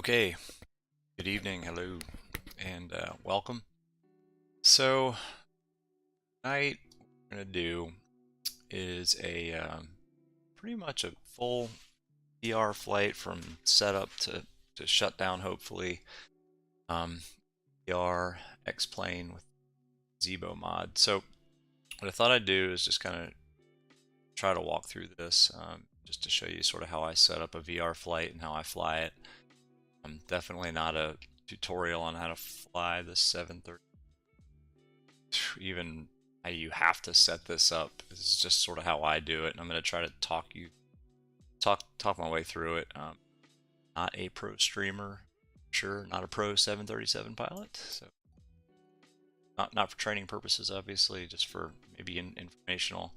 Okay, good evening, hello, and welcome. So, tonight what we're going to do is pretty much a full VR flight from setup to shutdown, hopefully. Um, VR X-Plane with Zibo Mod. So, what I thought I'd do is just kind of try to walk through this just to show you sort of how I set up a VR flight and how I fly it. Definitely not a tutorial on how to fly the 730. Even how you have to set this up. This is just sort of how I do it, and I'm going to try to talk my way through it. Not a pro streamer, sure, not a pro 737 pilot, so not for training purposes, obviously, just for maybe informational.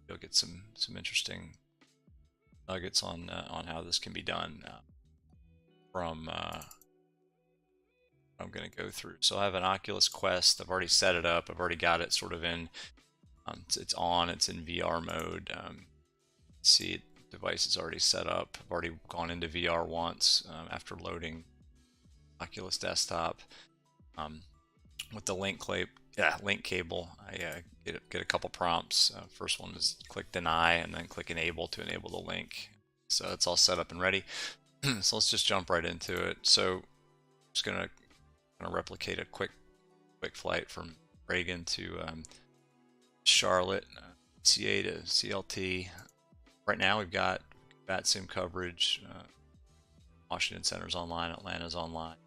You'll get some interesting nuggets on how this can be done from I'm going to go through. So I have an Oculus Quest. I've already set it up. I've already got it sort of in. It's on. It's in VR mode. See, the device is already set up. I've already gone into VR once after loading Oculus Desktop. With the link cable, I get a couple prompts. First one is click deny, and then click enable to enable the link. So it's all set up and ready. So let's just jump right into it. So I'm just gonna replicate a quick flight from Reagan to Charlotte, KDCA-KCLT. Right now we've got VATSIM coverage. Washington Center's online, Atlanta's online.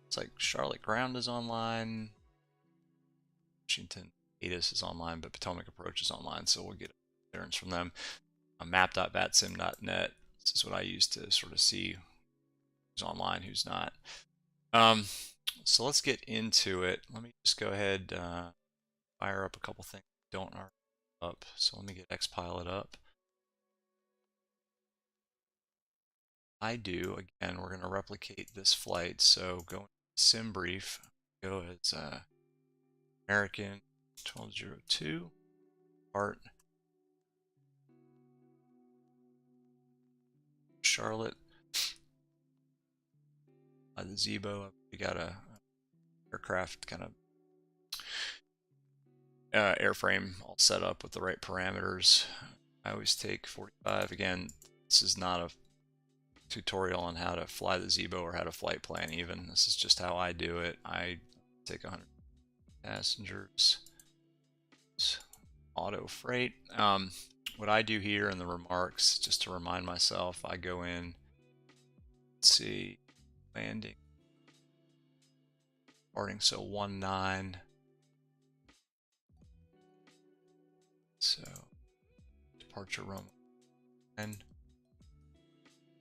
It's like Charlotte ground is online. Washington ATIS is online, but Potomac approach is online, so we'll get clearance from them. Map.vatsim.net. This is what I use to sort of see who's online, who's not. So let's get into it. Let me just go ahead, fire up a couple things that don't already up. So let me get XPilot up. Again, we're going to replicate this flight. So go into sim brief, go as American 1202, part Charlotte. By the Zibo, we got a aircraft kind of airframe all set up with the right parameters. I always take 45. Again, this is not a tutorial on how to fly the Zibo or how to flight plan even. This is just how I do it. I take 100 passengers. Auto freight. What I do here in the remarks, just to remind myself, I go in, let's see, landing, starting, so 19. So departure room 10.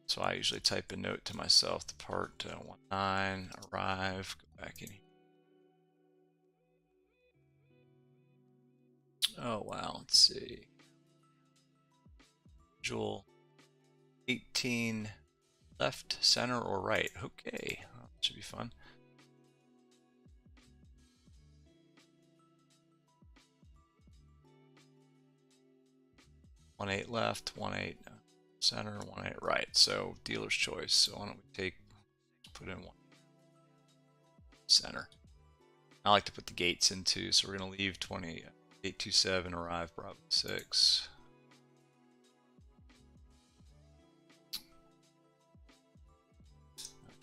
So I usually type a note to myself, depart 19, arrive, go back in here. Oh wow, let's see. Visual 18 left, center, or right. Okay, well, that should be fun. One 8 left, 1 8 center, 1 8 right. So dealer's choice. So why don't we put in 1 center. I like to put the gates in too, so we're going to leave 2827, arrive Bravo 6.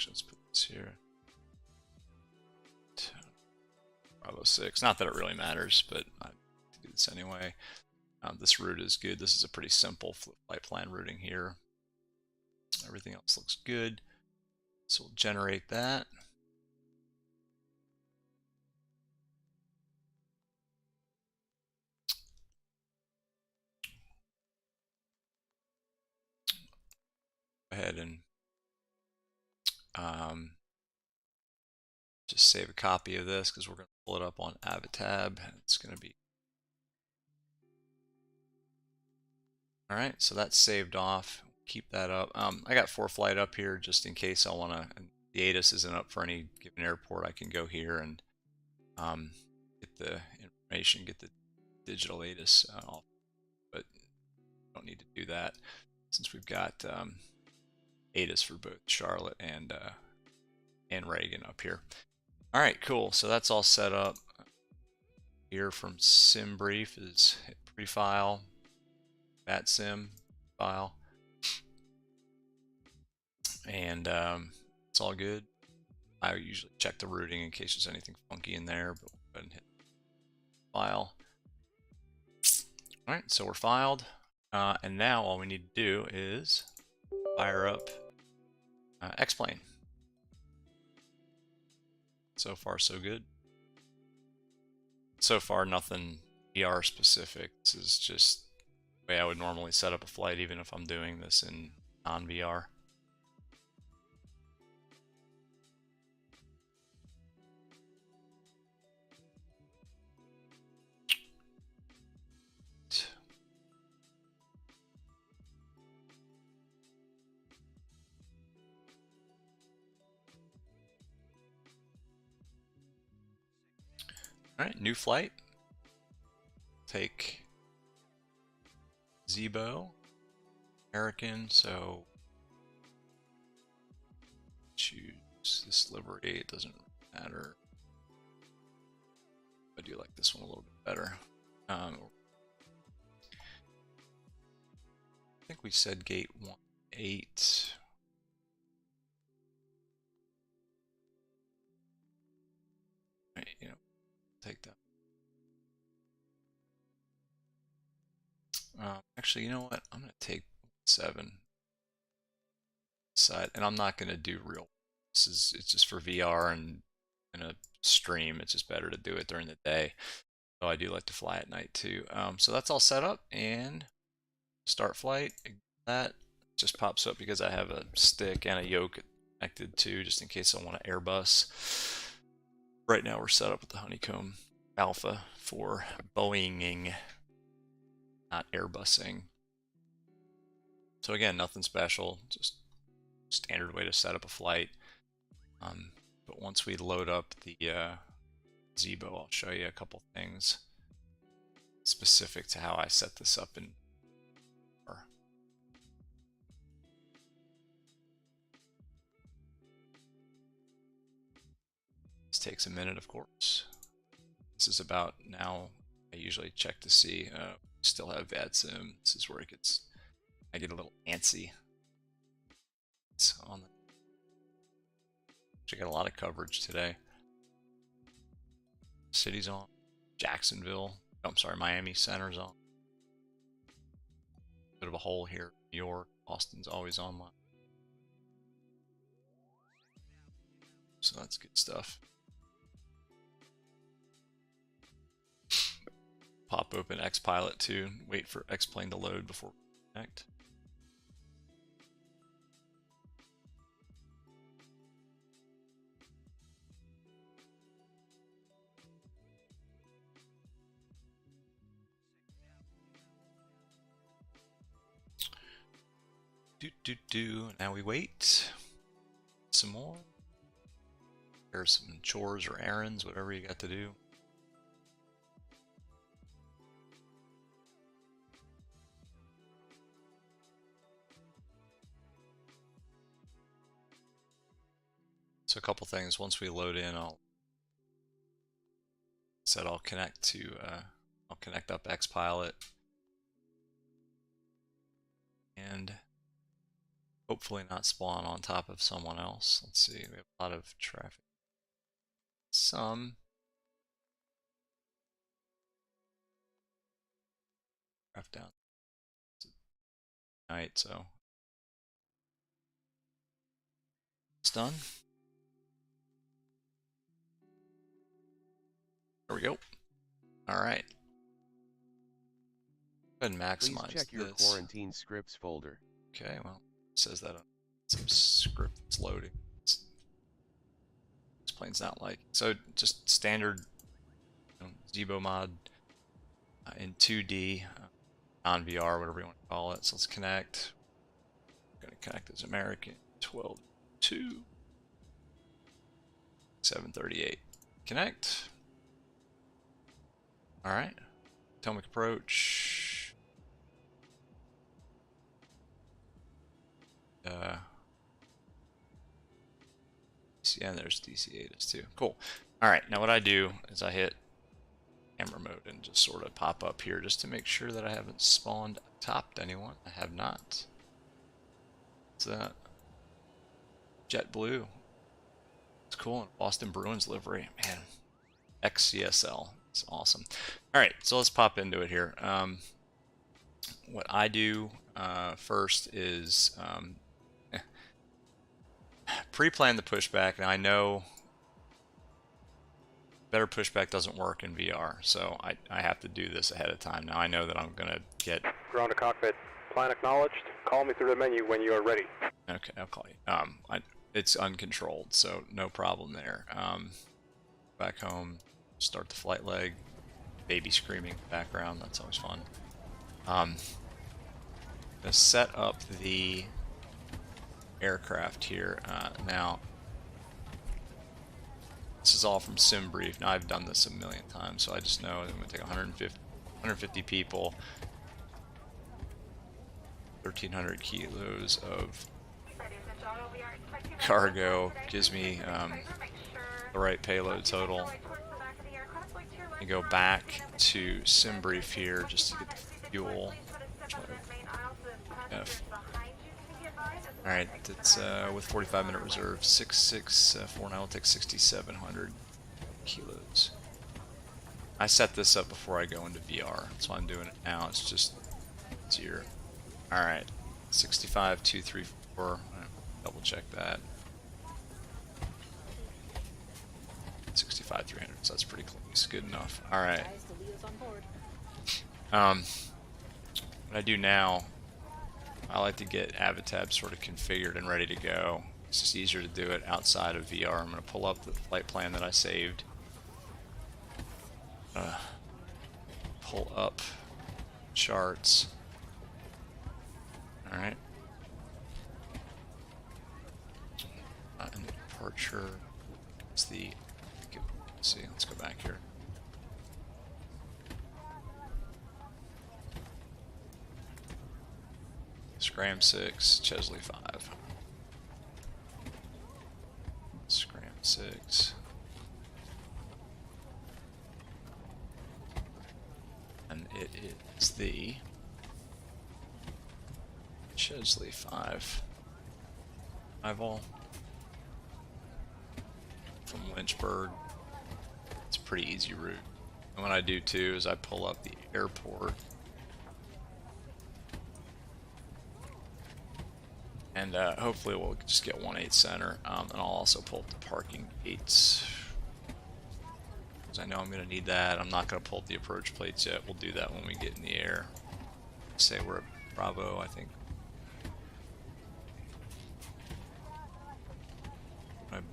Actually, let's put this here. Bravo 6. Not that it really matters, but I do this anyway. This route is good. This is a pretty simple flight plan routing here. Everything else looks good. So we'll generate that. Go ahead and just save a copy of this because we're going to pull it up on Avitab. It's going to be all right. So that's saved off. Keep that up. I got ForeFlight up here just in case I want to. The ATIS isn't up for any given airport. I can go here and get the information, get the digital ATIS off, but don't need to do that since we've got ADAs for both Charlotte and Reagan up here. All right, cool. So that's all set up. Here from SimBrief is hit prefile, VATSIM file, and it's all good. I usually check the routing in case there's anything funky in there, but we'll go ahead and hit file. All right, so we're filed, and now all we need to do is fire up X-Plane. So far, so good. So far, nothing VR specific. This is just the way I would normally set up a flight, even if I'm doing this in non-VR. All right, new flight. Take Zibo, American, so choose this livery, it doesn't matter. I do like this one a little bit better. I think we said gate 1-8. Right, you know, take that. Actually, you know what? I'm going to take 7 side, and I'm not going to do real. It's just for VR and in a stream. It's just better to do it during the day. So I do like to fly at night too. So that's all set up, and start flight. That just pops up because I have a stick and a yoke connected to, just in case I want to Airbus. Right now we're set up with the Honeycomb Alpha for Boeinging, not Airbusing. So again, nothing special, just standard way to set up a flight. But once we load up the Zibo, I'll show you a couple things specific to how I set this up in. This takes a minute, of course. This is about now. I usually check to see. Still have VATSIM. This is where it gets. I get a little antsy. It's on the. Actually, got a lot of coverage today. City's on. Jacksonville. Oh, I'm sorry, Miami Center's on. Bit of a hole here. New York, Austin's always online. So that's good stuff. Pop open XPilot too. Wait for X-Plane to load before we connect. Now we wait. Some more. There's some chores or errands, whatever you got to do. So a couple things. Once we load in, I'll connect to I'll connect up XPilot and hopefully not spawn on top of someone else. Let's see, we have a lot of traffic. Some draft down tonight, so it's done. There we go. All right. Go ahead and maximize. Please check your quarantine scripts folder. Okay, well, it says that some script that's loading. This plane's not like so. Just standard Zibo Mod in 2D, non-VR, whatever you want to call it. So let's connect. I'm going to connect as American 12.2 738. Connect. All right. Potomac approach. Yeah, there's DC-8 too. Cool. All right, now what I do is I hit camera mode and just sort of pop up here just to make sure that I haven't spawned topped anyone. I have not. What's that? Jet blue. It's cool. Boston Bruins livery. Man, XCSL. It's awesome. All right, so let's pop into it here. What I do first is pre-plan the pushback. Now I know better pushback doesn't work in VR, so I have to do this ahead of time. Now I know that I'm gonna get ground to cockpit. Plan acknowledged. Call me through the menu when you are ready. Okay, I'll call you. It's uncontrolled, so no problem there. Back home, start the flight leg. Baby screaming in the background. That's always fun. Gonna set up the aircraft here now. This is all from SimBrief. Now I've done this a million times, so I just know I'm gonna take 150 people, 1,300 kilos of cargo, gives me the right payload total. I go back to SimBrief here just to get the fuel. Alright, it's with 45-minute reserve, 664, will take 6,700 kilos. I set this up before I go into VR, so I'm doing it now. It's just easier. Alright, 65,234, double check that. 65,300, so that's pretty close. Good enough. Alright. What I do now, I like to get Avitab sort of configured and ready to go. It's just easier to do it outside of VR. I'm going to pull up the flight plan that I saved. Pull up charts. Alright. And the departure. It's the... Let's see, let's go back here. Scram 6, Chesley 5. Scram 6. And it is the Chesley 5. Eyeball. From Lynchburg. It's a pretty easy route. And what I do too is I pull up the airport. And hopefully we'll just get 1-8 center, and I'll also pull up the parking gates, because I know I'm going to need that. I'm not going to pull up the approach plates yet. We'll do that when we get in the air. Say we're at Bravo, I think.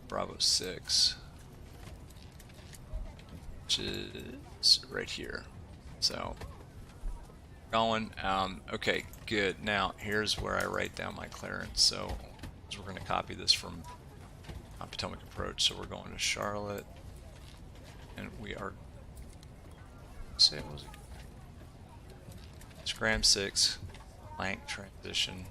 Bravo 6, which is right here. So going. Okay, good. Now here's where I write down my clearance. So we're going to copy this from Potomac approach. So we're going to Charlotte, and we are. Say what was it? Scram 6, blank transition.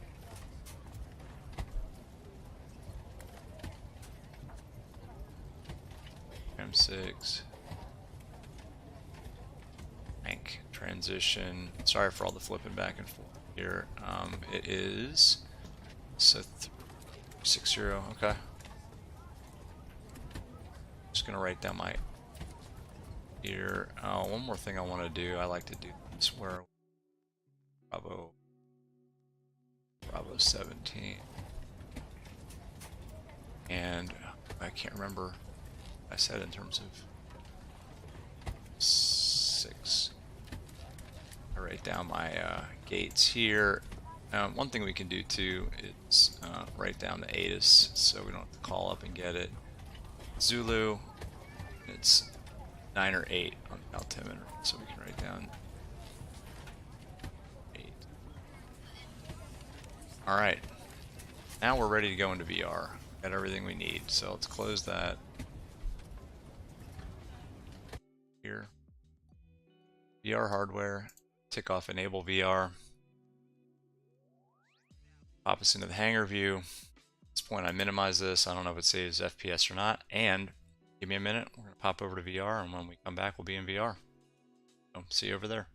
Scram 6. Blank transition. Sorry for all the flipping back and forth here. It is so 60. Okay. Just gonna write down my here. One more thing I want to do. I like to do this where Bravo 17, and I can't remember what I said in terms of 6. I write down my gates here. One thing we can do too is write down the ATIS so we don't have to call up and get it. Zulu, it's 9 or 8 on the altimeter, so we can write down 8. Alright, now we're ready to go into VR. Got everything we need, so let's close that. Here. VR hardware, tick off enable VR. Pop us into the hangar view. this point, I minimize this. I don't know if it saves FPS or not. And give me a minute. We're going to pop over to VR, and when we come back, we'll be in VR. So, see you over there.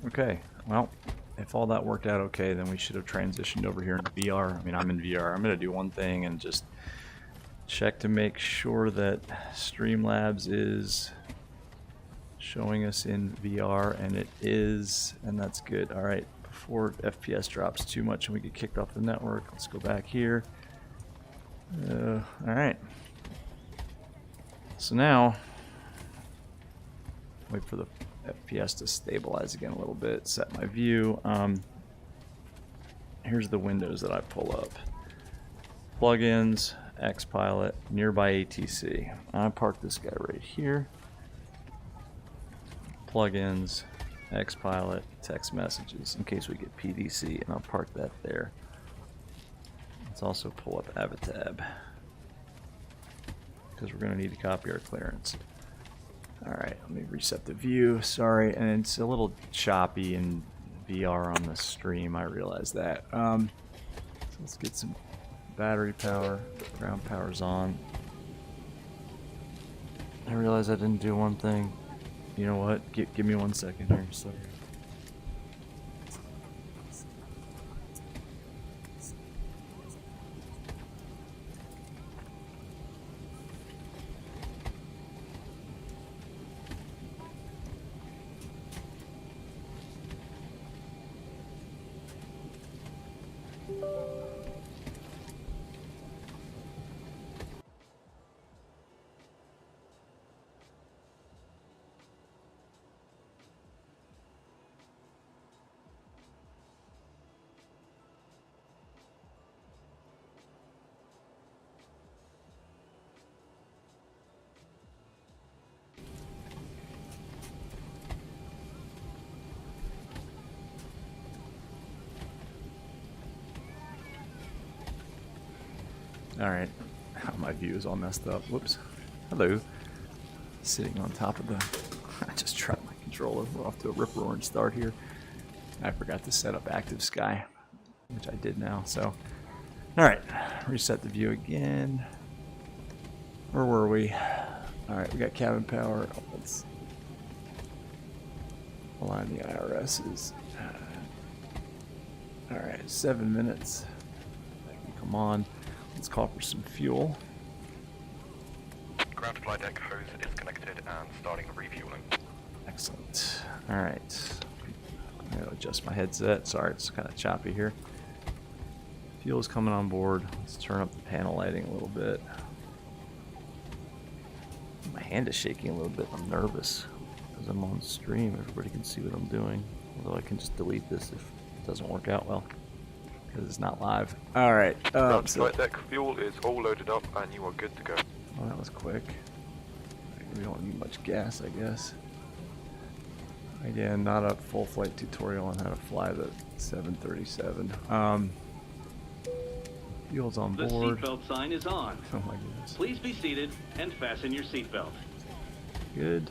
Okay, well, if all that worked out okay, then we should have transitioned over here into VR. I mean, I'm in VR. I'm going to do one thing and just check to make sure that Streamlabs is showing us in VR, and it is, and that's good. All right, before FPS drops too much and we get kicked off the network, let's go back here. All right. So now, wait for the FPS to stabilize again a little bit, set my view. Here's the windows that I pull up. Plugins, XPilot, nearby ATC. I park this guy right here. Plugins, XPilot, text messages in case we get PDC, and I'll park that there. Let's also pull up Avitab because we're going to need to copy our clearance. Alright, let me reset the view. Sorry, and it's a little choppy in VR on the stream, I realize that. So let's get some battery power. Ground power's on. I realize I didn't do one thing. You know what? Give me 1 second here. Sorry. Alright, my view is all messed up. Whoops. Hello. Sitting on top of the... I just dropped my controller. We're off to a rip-roaring start here. I forgot to set up Active Sky, which I did now, so... Alright, reset the view again. Where were we? Alright, we got cabin power. Let's align the IRSs. Alright, 7 minutes. Come on. Let's call for some fuel. Ground flight deck hose is connected and starting refueling. Excellent. Alright. I'm going to adjust my headset. Sorry, it's kind of choppy here. Fuel's coming on board. Let's turn up the panel lighting a little bit. My hand is shaking a little bit. I'm nervous because I'm on stream. Everybody can see what I'm doing. Although I can just delete this if it doesn't work out well, because it's not live. Alright. Ground flight deck fuel is all loaded up and you are good to go. Oh, that was quick. We don't need much gas, I guess. Again, not a full flight tutorial on how to fly the 737. Fuel's on board. The seatbelt sign is on. Oh my goodness. Please be seated and fasten your seatbelt. Good.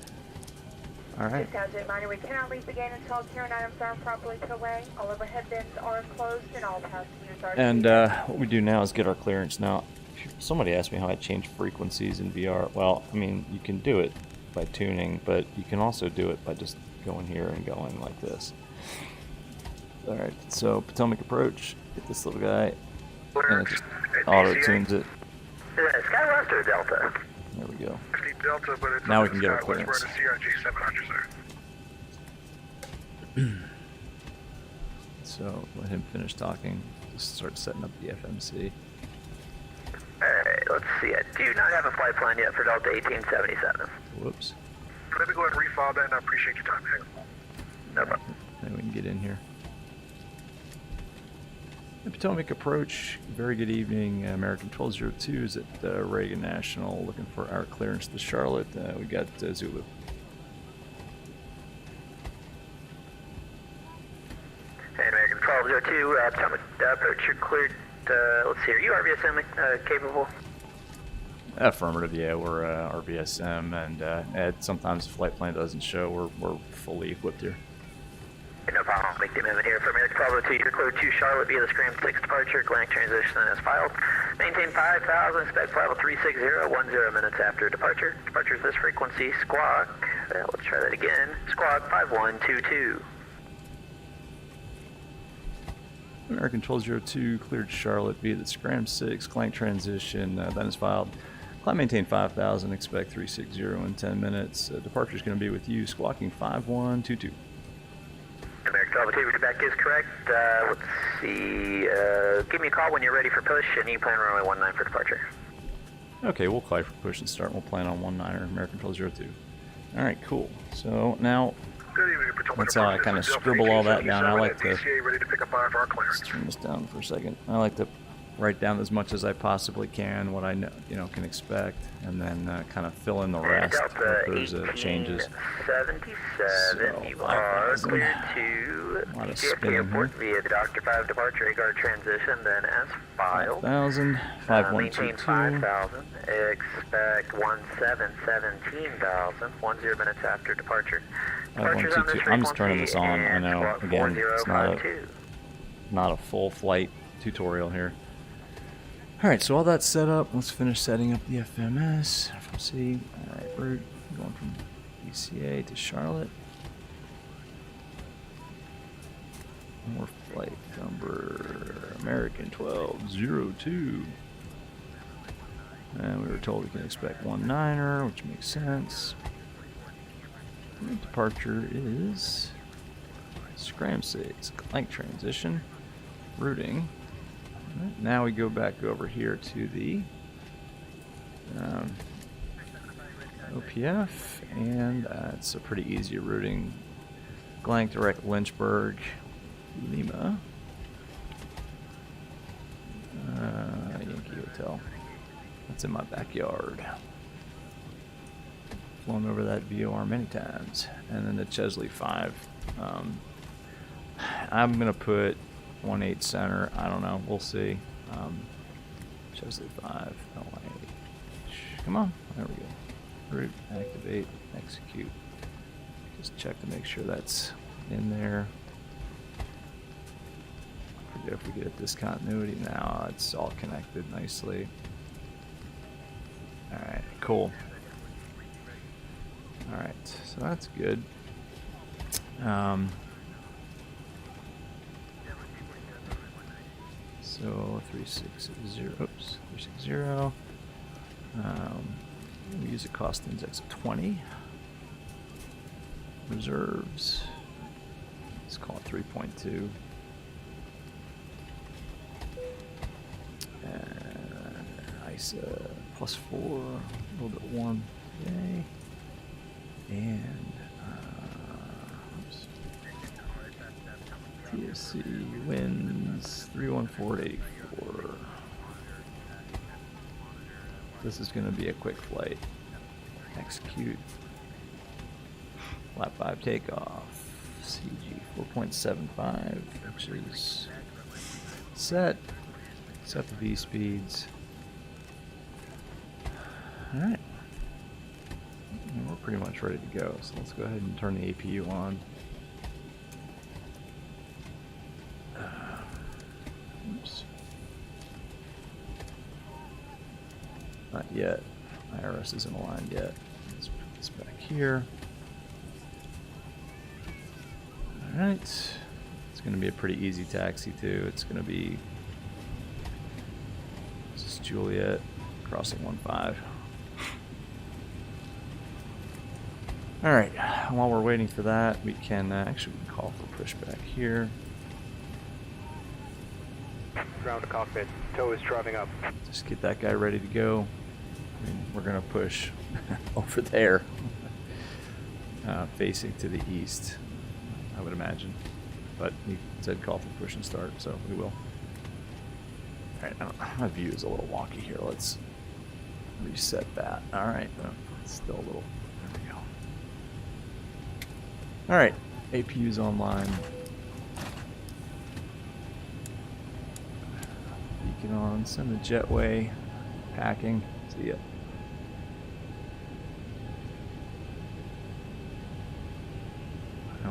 Alright. Just as a reminder, we cannot leave the gate until carrying items are properly put away. All overhead bins are closed and all passengers are And what we do now is get our clearance. Now, somebody asked me how I change frequencies in VR. Well, I mean, you can do it by tuning, but you can also do it by just going here and going like this. Alright, so Potomac approach, get this little guy, and it just auto-tunes it. Skywest or Delta? There we go. Delta, but it's Now we can get our clearance. CRG 700, sir. So let him finish talking. Just start setting up the FMC. Alright, let's see. I do not have a flight plan yet for Delta 1877. Whoops. Let me go ahead and refile that, and I appreciate your time. Hang on. No problem. Then we can get in here. The Potomac approach. Very good evening. American 1202 is at Reagan National, looking for our clearance to Charlotte. We got Zulu. Hey, American 1202, Potomac approach, you're cleared. Let's see, are you RVSM capable? Affirmative, yeah, we're RVSM, and sometimes the flight plan doesn't show. We're fully equipped here. No problem. I'll make the amendment here for American 1202. You're cleared to Charlotte via the Scram 6 departure. Glank transition as filed. Maintain 5,000. Expect flight level 360. 10 minutes after departure. Departure is this frequency. Squawk. Let's try that again. Squawk 5122. American 1202 cleared Charlotte via the Scram 6 Clank transition. That is filed. Climb maintain 5,000. Expect 360 in 10 minutes. Departure is going to be with you. Squawking 5122. American 1202, back is correct. Let's see. Give me a call when you're ready for push, and you plan runway 19 for departure. Okay, we'll call for push and start. We'll plan on 19er, American 1202. All right, cool. So now, Good evening, Potomac. that's how I kind of scribble all that down. I like to DCA ready to pick up fire for our clearance. turn this down for a second. I like to write down as much as I possibly can, what I know, can expect, and then kind of fill in the rest Delta if there's changes. 1877, you are cleared to A lot of JFK spinning Airport here. via the Dr. 5 departure, AGAR transition, then as filed. 5,000, Maintain 5122. 5,000, expect 17,000, 10 minutes after departure. Departures on this 5122. I'm just turning this on. I frequency know, and again, it's 4052. not a full flight tutorial here. Alright, so all that's set up. Let's finish setting up the FMS. FMC. Alright, we're going from KDCA to Charlotte. More flight number American 1202. And we were told we can expect 19er, which makes sense. And departure is Scram 6, Clank transition, routing. Right, now we go back over here to the OPF, and it's a pretty easy routing. Glank direct Lynchburg, Lima, Yankee Hotel. That's in my backyard. Flown over that VOR many times. And then the Chesley 5. I'm gonna put 18 center. I don't know. We'll see. Chesley 5. LH. Come on. There we go. Route, activate, execute. Just check to make sure that's in there. Forget if we get a discontinuity now. It's all connected nicely. Alright, cool. Alright, so that's good. So 360, oops, 360. We use a cost index of 20. Reserves. Let's call it 3.2. ISA +4, a little bit warm today. And oops. TSC winds 314 to 84. This is going to be a quick flight. Execute. Lap 5 takeoff. CG 4.75, which is set. Set the V speeds. Alright. We're pretty much ready to go, so let's go ahead and turn the APU on. Oops. Not yet. Aorus isn't aligned yet. Let's put this back here. Alright. It's going to be a pretty easy taxi too. It's going to be... This is Juliet, crossing 15. All right, while we're waiting for that, we can actually we can call for pushback here. Ground to cockpit. Tow is driving up. Just get that guy ready to go. I mean, we're gonna push over there, facing to the east, I would imagine. But he said call for push and start, so we will. All right, my view is a little wonky here. Let's reset that. All right, it's still a little. There we go. All right, APU's online. Beacon on. Send the jetway. Packing. See ya.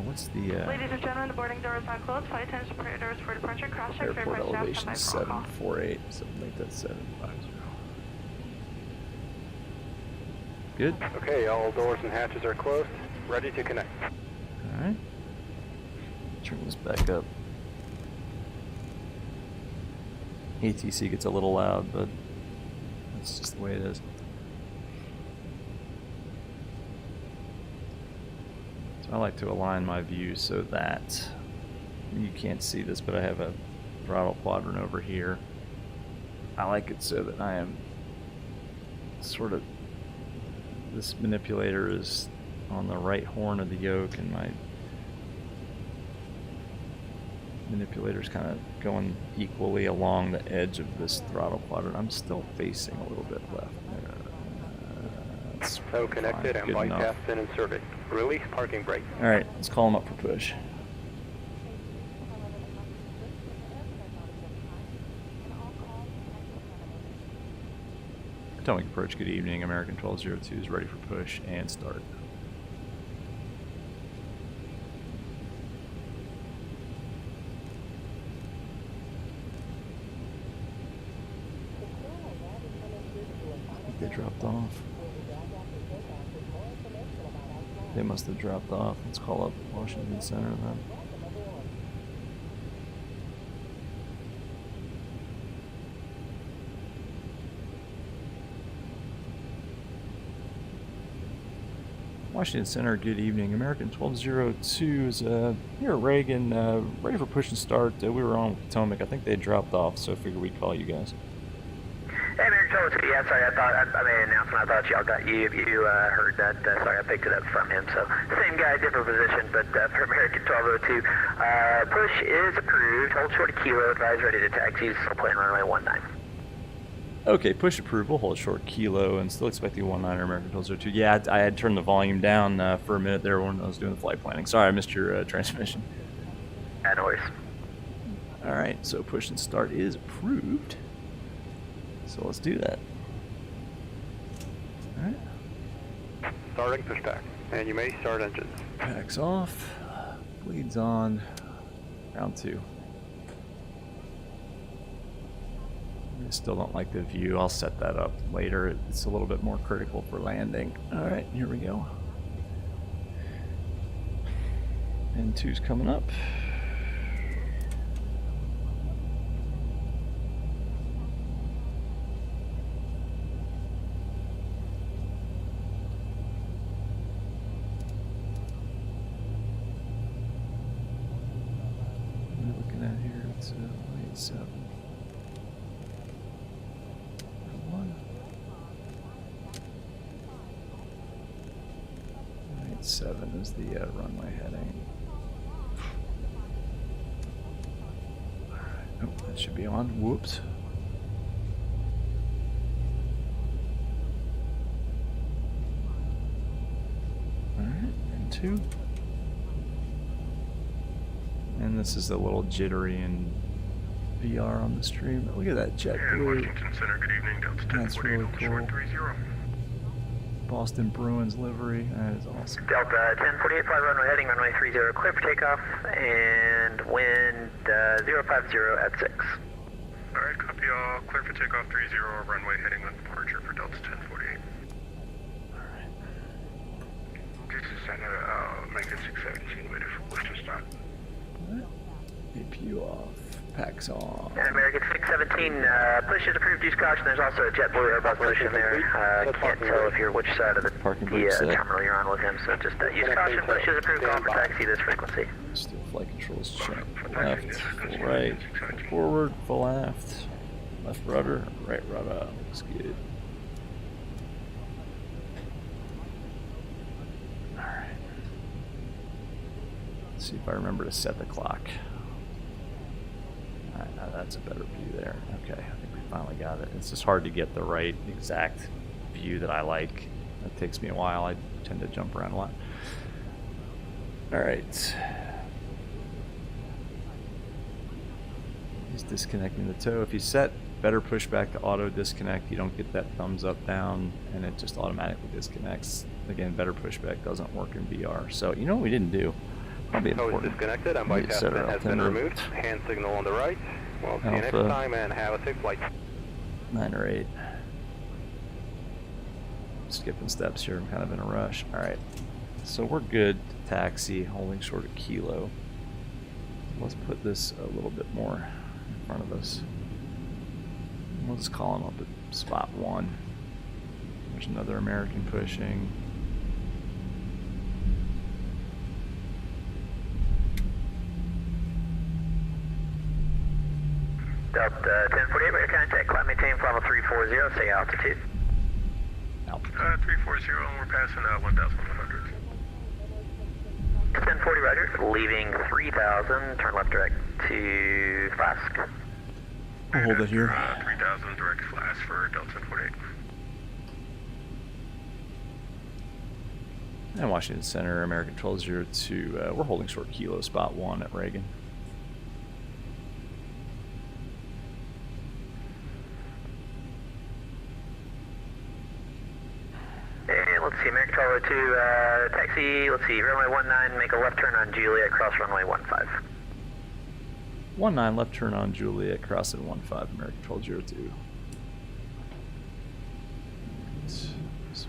What's the Ladies and gentlemen, the boarding door is not closed. Flight attendants prepare doors for departure. Cross check airport elevation 748, so make that 750. Good. Okay, all doors and hatches are closed. Ready to connect. All right. Turn this back up. ATC gets a little loud, but that's just the way it is. I like to align my view so that you can't see this, but I have a throttle quadrant over here. I like it so that I am sort of, this manipulator is on the right horn of the yoke and my manipulator is kind of going equally along the edge of this throttle quadrant. I'm still facing a little bit left. So connected and bypass been inserted. Release parking brake. All right, let's call him up for push. Atomic approach, good evening. American 1202 is ready for push and start. I think they dropped off. They must have dropped off. Let's call up Washington Center then. Washington Center, good evening. American 1202 is here at Reagan, ready for push and start. We were on with Potomac. I think they dropped off, so I figured we'd call you guys. Hey, American 1202, yeah, sorry, I thought I made an announcement. I thought y'all got you heard that. Sorry, I picked it up from him. So, same guy, different position, but for American 1202, push is approved. Hold short of kilo, advise ready to taxi, still playing runway 19. Okay, push approval, hold short kilo, and still expecting 19 American 1202. Yeah, I had turned the volume down for a minute there when I was doing the flight planning. Sorry, I missed your transmission. No worries. All right, so push and start is approved. So let's do that. All right. Starting pushback. And you may start engines. Packs off. Bleeds on. Round 2. I still don't like the view. I'll set that up later. It's a little bit more critical for landing. All right, here we go. N2's coming up. What are we looking at here? It's 87. 7 is the runway heading. Alright, oh, that should be on. Whoops. Alright, and 2. And this is a little jittery in VR on the stream. Look at that jet blue. Washington Center, good evening. Delta 1048, That's really cool. 30. Boston Bruins livery. That is awesome. Delta 1048, fly runway heading, runway 30, clear for takeoff, and wind 050 at 6. Alright, copy all. Clear for takeoff 30, runway heading on departure for Delta 1048. Alright. This is Center, Lincoln 617, ready for push to start. Alright. APU off. Packs on. And American 617, push is approved, use caution. There's also a JetBlue Airbus push in there. Can't tell if you're which side of the terminal you're on with him, so just use caution, push is approved, call for taxi this frequency. Still flight controls check. Full left, full right, full forward, full aft. Left rudder, right rudder. Looks good. Alright. Let's see if I remember to set the clock. Alright, now that's a better view there. Okay, I think we finally got it. It's just hard to get the right exact view that I like. That takes me a while. I tend to jump around a lot. Alright. He's disconnecting the toe. If you set better push back to auto disconnect, you don't get that thumbs up down and it just automatically disconnects. Again, better pushback doesn't work in VR. So you know what we didn't do? Probably important. Disconnected. Unbike test has been removed. Hand signal on the right. Well, see you next time and have a safe flight. 9 or 8. Skipping steps here. I'm kind of in a rush. Alright. So we're good to taxi, holding short of kilo. Let's put this a little bit more in front of us. We'll just call him up at spot 1. There's another American pushing. Delta 1048, ready to contact, climb maintain, level 340, say altitude. Altitude. 340, and we're passing 1,100. 1040, roger, leaving 3,000, turn left direct to Flask. We'll hold it here. 3,000 direct Flask for Delta 1048. And Washington Center, American 1202, we're holding short kilo, spot 1 at Reagan. And let's see, American 1202, taxi, let's see, runway 19, make a left turn on Juliet, cross runway 15. 19, left turn on Juliet, cross at 15, American 1202.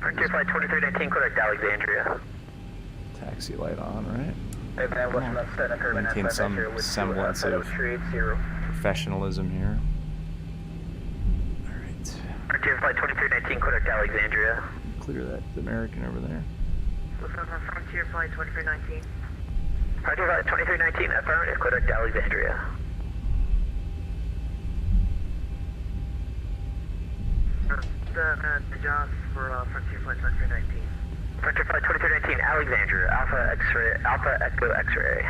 Frontier Flight 2319, correct Alexandria. Taxi light on, right? Maintain some semblance of professionalism here. Alright. Frontier Flight 2319, correct Alexandria. Clear that American over there. Frontier Flight 2319. Frontier Flight 2319, affirmative, correct Alexandria. The Joss for Frontier Flight 2319. Frontier Flight 2319, Alexandria, Alpha Echo X-ray.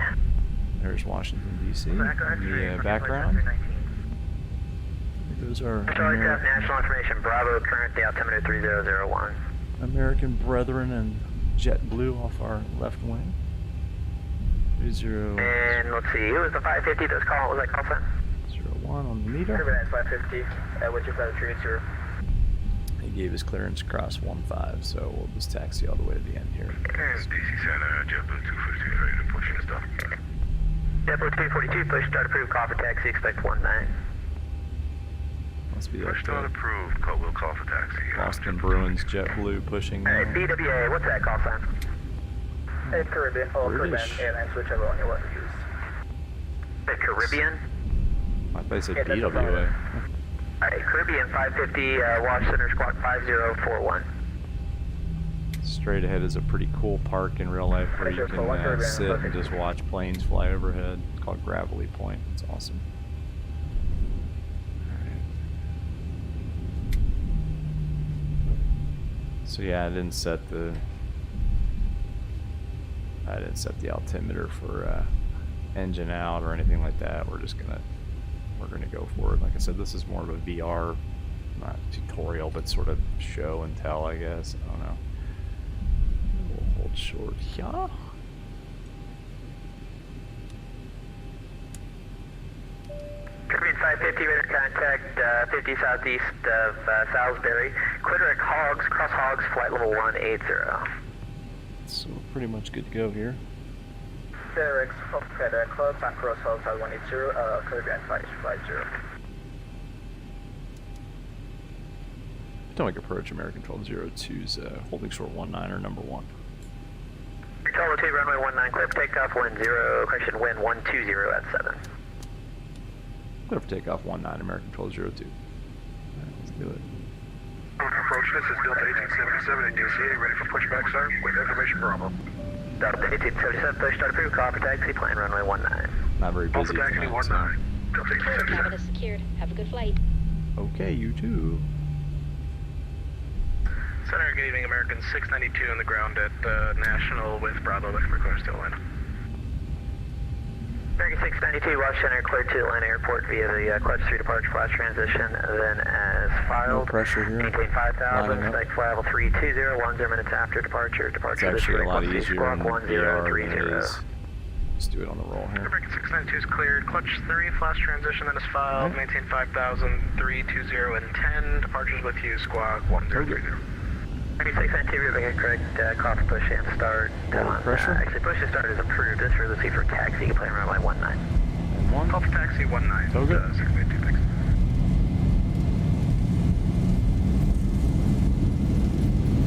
There's Washington, D.C. in the background. Those are National Information, Bravo, current the altimeter 3001. American brethren and JetBlue off our left wing. 30. And let's see, who was the 550 that was calling? What was that call sign? 01 on the meter. 550, what's your 530? He gave his clearance across 15, so we'll just taxi all the way to the end here. And DC Center, JetBlue 242, ready to push and stuff. JetBlue 242, push start approved, call for taxi, expect 19. Must be Push start approved, we'll call for taxi. Boston Bruins, JetBlue pushing Hey, there. BWA, what's that call sign? Hey, Caribbean, Caribbean Airlines, whichever one you want to use. The Caribbean? I thought they said BWA. Alright, Caribbean 550, Wash Center Squawk 5041. Straight ahead is a pretty cool park in real life where you can sit and just watch planes fly overhead. It's called Gravelly Point. It's awesome. So yeah, I didn't set the altimeter for engine out or anything like that. We're gonna go for it. Like I said, this is more of a VR, not tutorial, but sort of show and tell, I guess. I don't know. We'll hold short here. Caribbean 550, radar contact 50 southeast of Salisbury. Quitter Hogs, cross Hogs, flight level 180. So we're pretty much good to go here. FedEx, close on cross Hogs 180, Caribbean 550. Potomac approach, American 1202's holding short 19 or number 1. 1202, runway 19, clear for takeoff, wind 0, correction, wind 120 at 7. Clear for takeoff 19, American Control 02. Alright, let's do it. Approach, this is Delta 1877 at DCA, ready for pushback, sir, with information Bravo. Delta 1877, push start approved, call for taxi, plane runway 19. Not very busy Delta taxi tonight, 19. so. Delta 1877. Cabin is secured. Have a good flight. Okay, you too. Center, good evening, American 692 on the ground at National with Bravo, looking for clearance to Atlanta. American 692, watch center, cleared to Atlanta Airport via the Clutch 3 departure flash transition, then as filed. No pressure here. Maintain 5,000, Lining up. spec flight level 320, 10 minutes after departure. It's Departure actually a lot this easier squawk in VR than it 1030. is. Let's do it on the roll here. American 692 is cleared, Clutch 3, flash transition, then is filed, maintain 5,000, 320 and 10, departures with you, squawk 1030. 3692, rear correct, call for push and start. Pressure? Actually, push and start is approved. This for the C for taxi, plane runway 19. And one. Call for taxi 19, Okay. 692, thanks.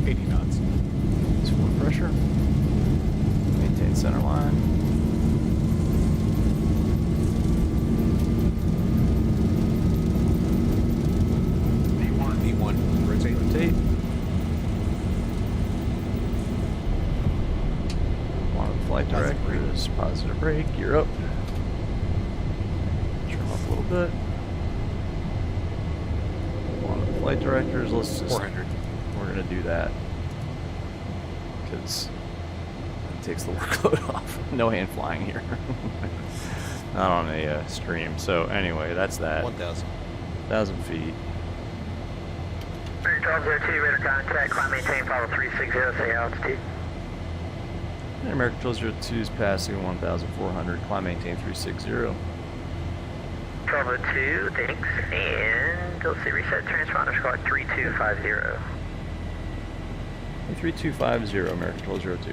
80 knots. Full pressure. Maintain center line. V1. Rotate. Rotate. On flight director is positive brake. You're up. Trim up a little bit. On the flight directors, let's just. 400. We're gonna do that because it takes the workload off. No hand flying here. Not on a stream. So anyway, that's that. 1,000. 1,000 feet. American 1202, radar contact, climb maintain, follow 360, say altitude. And American 1202 is passing 1,400. Climb maintain 360. 1202, thanks, and let's see, reset transponder squawk 3250. 3250, American 1202.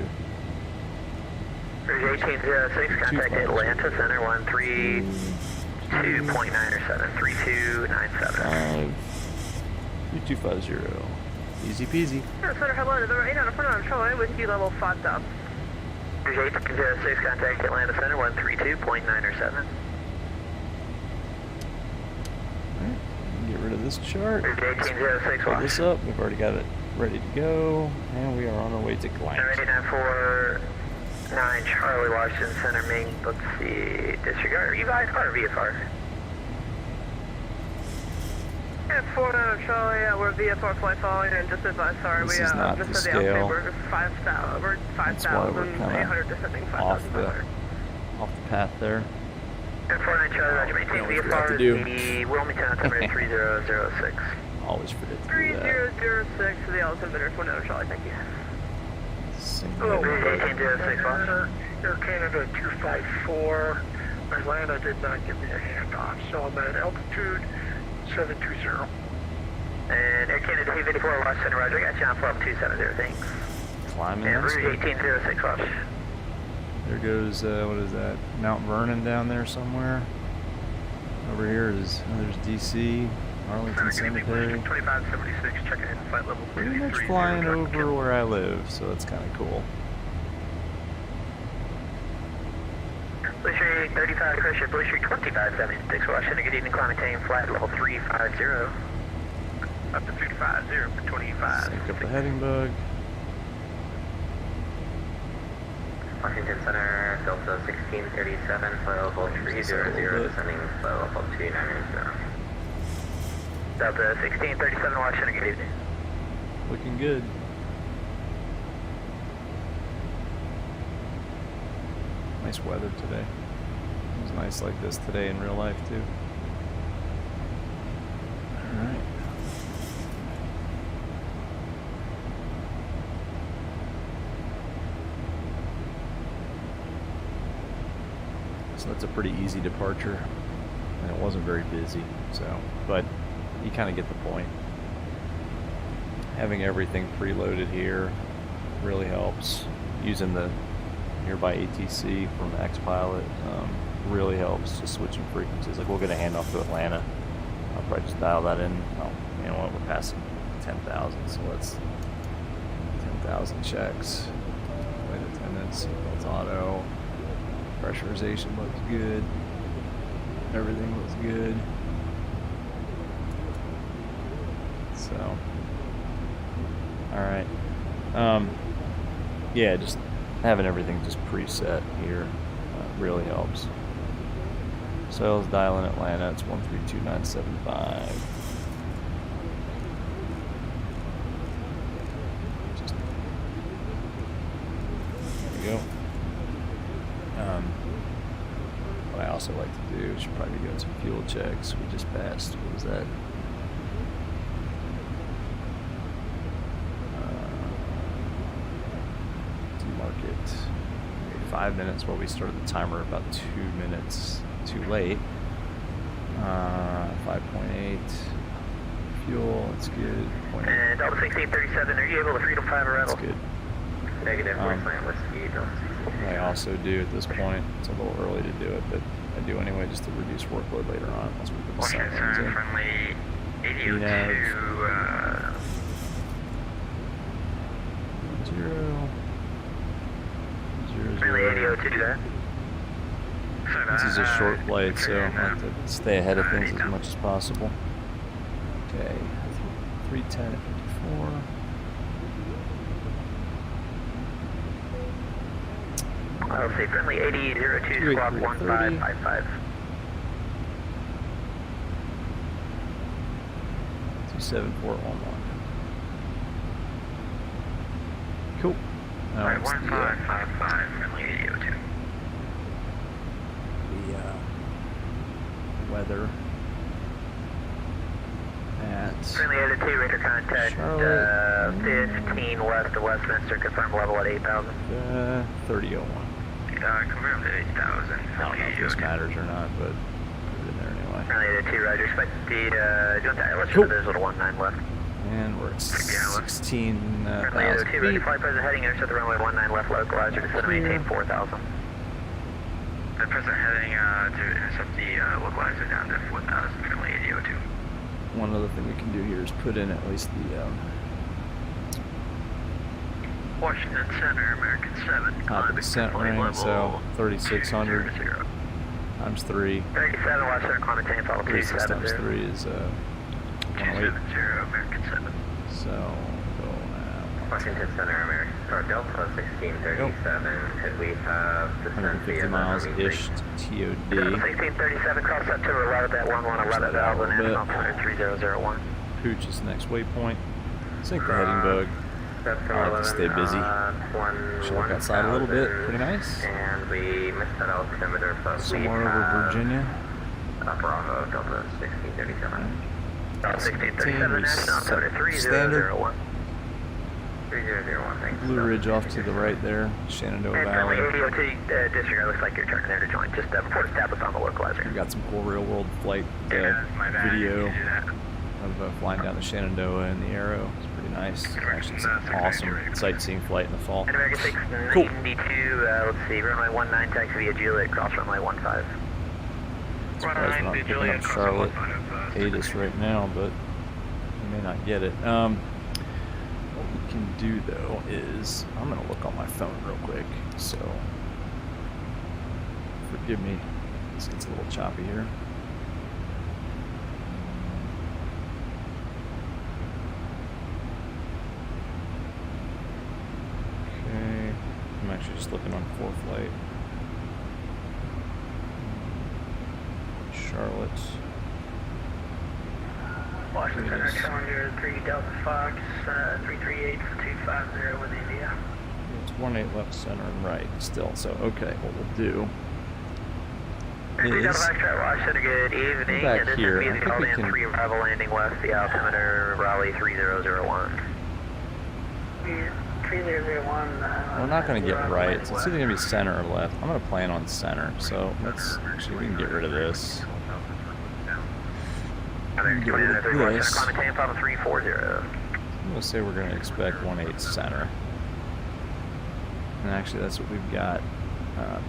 Bridge 1806, contact Atlanta Center 132.907, 3297. 3250. Easy peasy. Center, hello, to the right on the front of Troy with you level 5,000. Bridge 1806, contact Atlanta Center 132.907. Get rid of this chart. Bridge 1806, Pull watch. this up. We've already got it ready to go. And we are on our way to Glant. 949 Charlie, Washington Center, Ming, let's see, disregard, EVI or VFR? Yeah, 49 Charlie, we're VFR flight following, and just advise, sorry, This we is not just the said the scale. outside, we're 5,800 descending, off 5,500. the path there. 49 Charlie, Roger, maintain You know what you have VFR to is do. the Wilmington altimeter 3006. Always forget to do that. 3006 for the altimeter, 49 Charlie, thank you. Single. Bridge 1806, watch. Air Canada 254, Atlanta did not give me a handoff, so I'm at altitude 720. And Air Canada 254, watch center, Roger, I got you on flap 270, thanks. Climbing. And That's Rouge good. 1806, watch. There goes, what is that? Mount Vernon down there somewhere. Over here is, there's DC, Arlington Cemetery. 2576, checking in flight level Pretty much flying over where I live, so that's kind of cool. Blue Street 35, Crusher, Blue Street 2576, Washington, good evening, climb maintain, flight level 350. Up to 350 for 25. Sync up the heading bug. Washington Center, Delta 1637, flight level 300, descending flight level 290. Delta 1637, Washington, good evening. Looking good. Nice weather today. It was nice like this today in real life too. Alright. So that's a pretty easy departure. And it wasn't very busy, so, but you kind of get the point. Having everything preloaded here really helps. Using the nearby ATC from the X-Pilot really helps, just switching frequencies. Like we'll get a handoff to Atlanta. I'll probably just dial that in. Oh, you know what, we're passing 10,000, so let's 10,000 checks. Flight attendants, seatbelts auto. Pressurization looks good. Everything looks good. So, alright. Yeah, just having everything just preset here really helps. Sales dial in Atlanta, it's 132975. Just, there we go. What I also like to do, should probably be doing some fuel checks. We just passed, what was that? Market. 5 minutes. Well, we started the timer about 2 minutes too late. 5.8 fuel. That's good. And Delta 1637, are you able to Freedom 5 arrival? That's good. Negative. I also do at this point. It's a little early to do it, but I do anyway just to reduce workload later on once we put the sound in. Friendly 82. 0. Friendly 802 there. This is a short flight, so I have to stay ahead of things as much as possible. Okay, 310 at 54. I'll say friendly 8002 squawk 1555. 27411. Cool. Now Alright, it's 1555, friendly 8002. The weather at Friendly 82, radar contact Charlotte, 15 west of Westminster, confirm level at 8,000. 3001. Confirmed at 8,000. I don't know if this matters or not, but put it in there anyway. Friendly 82, roger. Expected, doing that. Let's Cool. show there's a little 19 left. And we're at 16,000 Friendly 82, ready feet. flight present heading, intercept the runway 19 left, localizer, descend to maintain 4,000. The present heading to intercept the localizer down to 4,000, friendly 8002. One other thing we can do here is put in at least the Washington Center, American 7. descent range, so 3,600 times 3. 37, watch center, climb maintain, follow 36 times 270. 3 is 108. 270, American 7. So go Washington Center, American, or Delta 1637, could we have descent 150 miles-ish to TOD. 1637, cross September 11 at 1111 Alvin, and altimeter 3001. Pooch is the next waypoint. Sync the heading bug. I like to stay busy. Should look outside a little bit. Pretty nice. And we missed that altimeter, but Somewhere over Virginia. Bravo, Delta 1637. Delta 1637, national altimeter 3001. 3001, thanks. Blue Ridge off to the right there. Shenandoah Valley. And friendly 8002 disregard, looks like you're turning there to join. Just report status on the localizer. We've got some cool real world flight video of flying down the Shenandoah and the Arrow. It's pretty nice. Actually, it's an awesome sightseeing flight in the fall. And American 692, let's see, runway 19, taxi via Juliet, cross runway 15. Surprised we're not picking up Charlotte 8 right now, but we may not get it. What we can do though is, I'm gonna look on my phone real quick, so forgive me, this gets a little choppy here. Okay, I'm actually just looking on ForeFlight. Charlotte. Washington Center, Challenger 3 Delta Fox, 338 for 250 with India. It's 18 left, center, and right still. So, okay, what we'll do is Washington, good evening. back And this here. is I Music think we Holiday can. 3 arrival landing west, the altimeter Raleigh 3001. 3001. We're not going to get right, so it's either going to be center or left. I'm going to plan on center, so let's actually we can get rid of this. Get rid of this. I'm going to say we're going to expect 18 center. And actually, that's what we've got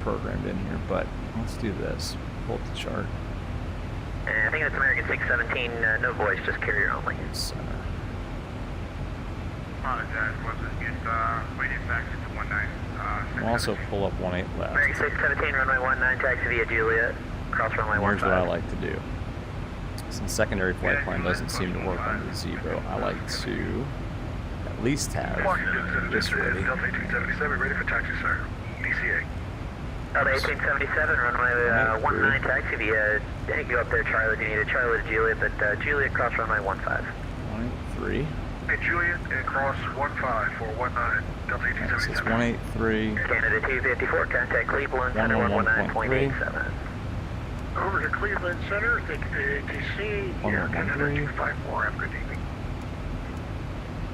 programmed in here. But let's do this. Pull up the chart. And I think it's American 617. No voice, just carrier only. Center. Apologize, wasn't get waiting back to 19. We'll also pull up 18 left. American 617, runway 19, taxi via Juliet. cross runway Here's 15. what I like to do. Since secondary flight plan doesn't seem to work on the Zibo, I like to at least have this ready. Delta 1877, ready for taxi, sir. DCA. Delta 1877, runway 19 taxi via, thank you up there, Charlie. You need a Charlie to Juliet, but Juliet cross runway 15. 183. Hey, Juliet, and cross 15 for 19, Delta 1877. This is 183. Canada 254, contact Cleveland, Center 119.87. Over to Cleveland Center, take KDCA, Canada 254, have a good evening.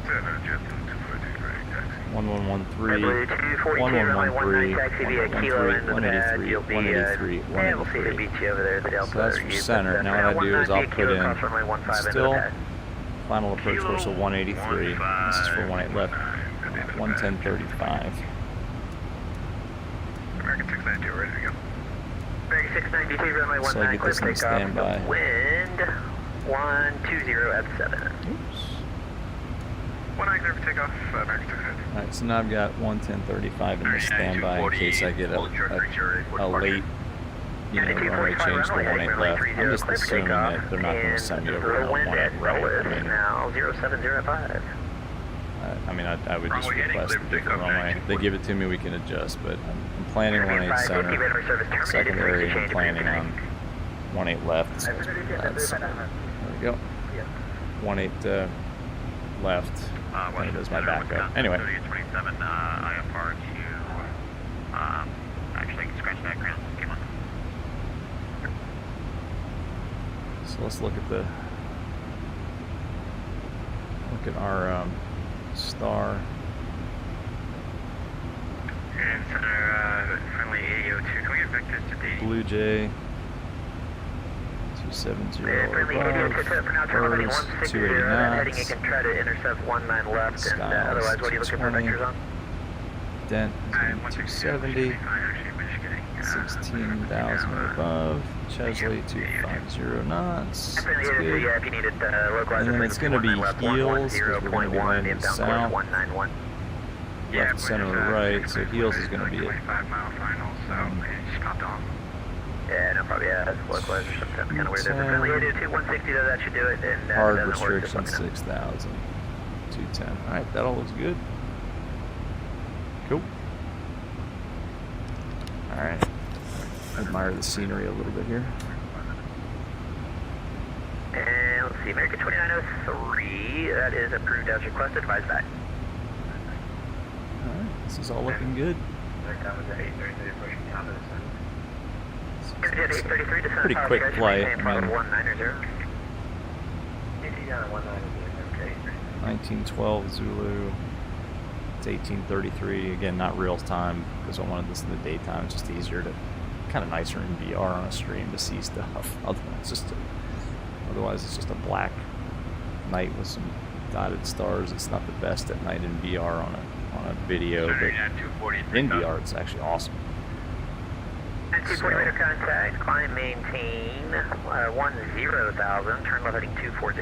Center, Jet 242, ready, taxi. 1113. 242, taxi via Kilo into the pad. You'll be, yeah, we'll see who beats you over there at the Delta. So that's for center. Now what I do is I'll put in still final approach course of 183. This is for 18 left. 110.35. American 692, ready to go. American 692, runway 19, So I get clear this in takeoff. standby. Wind 120 at 7. Oops. 19 clear for takeoff, American 692. Alright, so now I've got 110.35 in the standby in case I get a late, you know, runway change to 18 left. I'm just assuming that they're not going to send me over on 18 right. I mean, now 0705. I mean, I would just request a different runway. If they give it to me, we can adjust, but I'm planning 18 center. Secondary, I'm planning on 18 left. So that's, there we go. 18 left. And it is my backup. Anyway. 27 IFR to actually scratch that ground. Come on. So let's look at our star. And center, friendly 8002, can we get vectors to D? Blue Jay 270 above. First 289. Heading, you can try to intercept 19 left, and otherwise, what are you looking for vectors on? Dent 270. 16,000 above. Chesley 250 knots. That's good. Yeah, if you needed localized, and then it's going to be heels because we're going to be landing south. Left, center, right. So heels is going to be it. 25-mile final, so just popped off. Yeah, no, probably localized or something kind of weird. Friendly 802, 160 though, that should do it. And hard restriction 6,000. 210. All right, that all looks good. Cool. All right. Admire the scenery a little bit here. And let's see, American 2903, that is approved as requested, advise back. Alright, this is all looking good. Pretty quick flight. I mean, 1912 Zulu. It's 1833. Again, not real time because I wanted this in the daytime. It's just easier to, kind of nicer in VR on a stream to see stuff. Otherwise, it's just a black night with some dotted stars. It's not the best at night in VR on a video, but in VR, it's actually awesome. And 240 meter contact, climb maintain 10,000, turn left heading 240.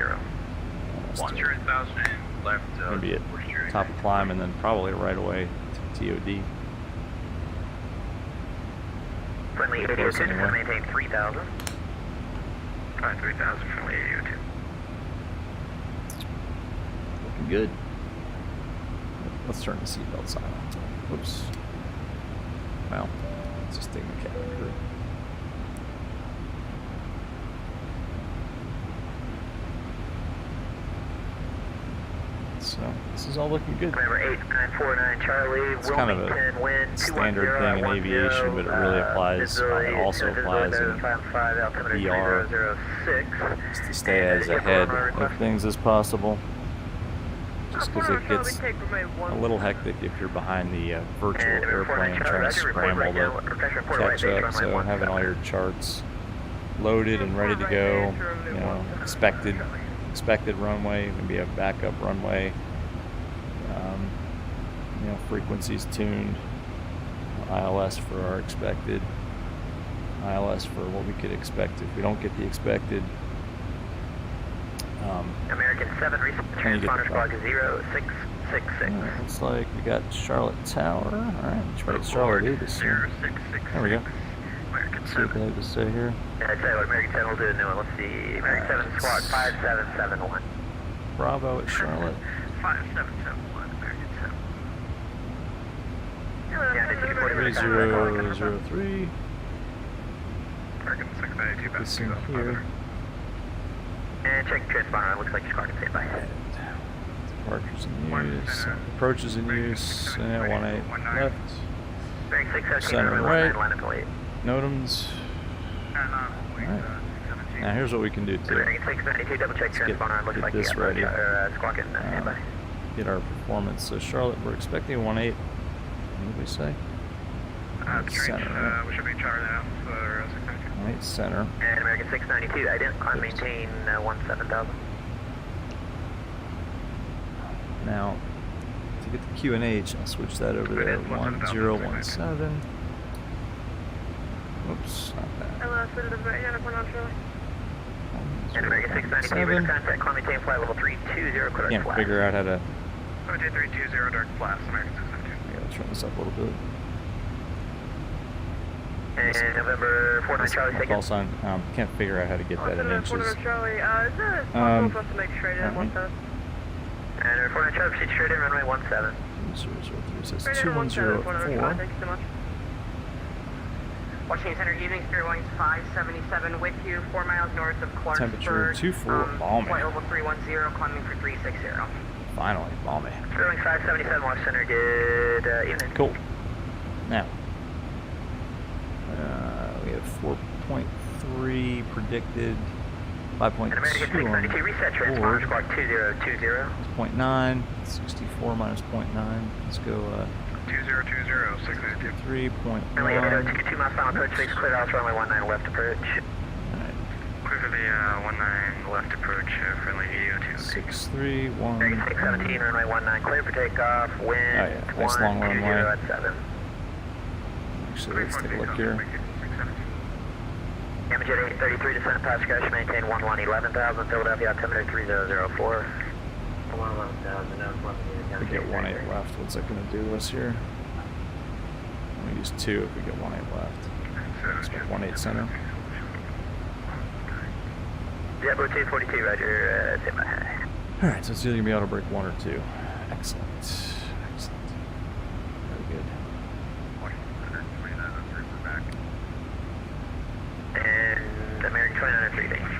100,000 left. Gonna be at top of climb and then probably right away to TOD. Friendly 802, Anyway. maintain 3,000. 3,000, friendly 802. Looking good. Let's turn the seatbelt sign on. Whoops. Well, let's just take the cabin crew. So this is all looking good. Number 8949 Charlie, It's kind of Wilmington, wind a standard thing in aviation, but it really applies. It also applies in VR. Just to stay as ahead of things as possible. Just because it gets a little hectic if you're behind the virtual airplane trying to scramble to catch up. So having all your charts loaded and ready to go, you know, expected runway, maybe a backup runway, you know, frequencies tuned, ILS for our expected, ILS for what we could expect if we don't get the expected. American 7 transponder log 0666. Right, looks like we got Charlotte Tower. Alright, let's try Charlotte 8 as soon. There we go. Let's see what they have to say here. Yeah, I'd say what American 10 will do a new one. Let's see. American 7 squad 5771. Bravo at Charlotte. 5771, American 7. Yeah, 3003. American 692 back This in here. And check transponder. Looks like your car can stand by. Departures in use. Approaches in use. 18 left. Bearing 617, Center runway right. 19, line up late. Notems. Alright. Now here's what we can do too. Bearing 692, double check Let's transponder. Looks get like this ready. Squawk can stand by. Get our performance. So Charlotte, we're expecting 18. What did we say? Center. We should be charged now for 692. 18 center. And American 692, I didn't climb maintain 17,000. Now, to get the QNH, I'll switch that over there. 1017. Oops, not that. And American 692, rear contact, climb maintain flight level 320, clear Can't flat. figure out how to. 320, dark flaps, American 692. I gotta turn this up a little bit. And November 49 Charlie, My second. call sign. Can't figure out how to get that in inches. Charlie, is it possible for us to make straight in alright. 17? And November 49 Charlie, proceed straight in, runway 17. 003 says Straight in 17, 2104. thank you so much. Washington Center, evening, Spirit Wings 577 with you, 4 miles north of Clarksburg. Temperature 24, balmy. Flight level 310, climbing for 360. Finally, balmy. Spirit Wings 577, Washington Center, good evening. Cool. Now, we have 4.3 predicted, 5.2 And American 692, reset on transponder, board. squawk 2020. 0.9, 64 minus 0.9. Let's go 2020, 692. 3.1. Friendly 802, 2 miles final approach, face clear off runway 19 left approach. Alright, Clear for the 19 left approach, friendly 802. 631. American 617, runway 19 clear for takeoff, wind nice long 120 runway. at 7. Actually, let's take a look here. Amajet 833, descent past crash, maintain 11,000, Philadelphia, altimeter 3004. We get 18 left. What's that going to do to us here? We use 2 if we get 18 left. Expect 18 center. JetBlue 242, roger, stand by. Alright, so it's either going to be auto break 1 or 2. Excellent. Excellent. Very good. And American 2903, thanks.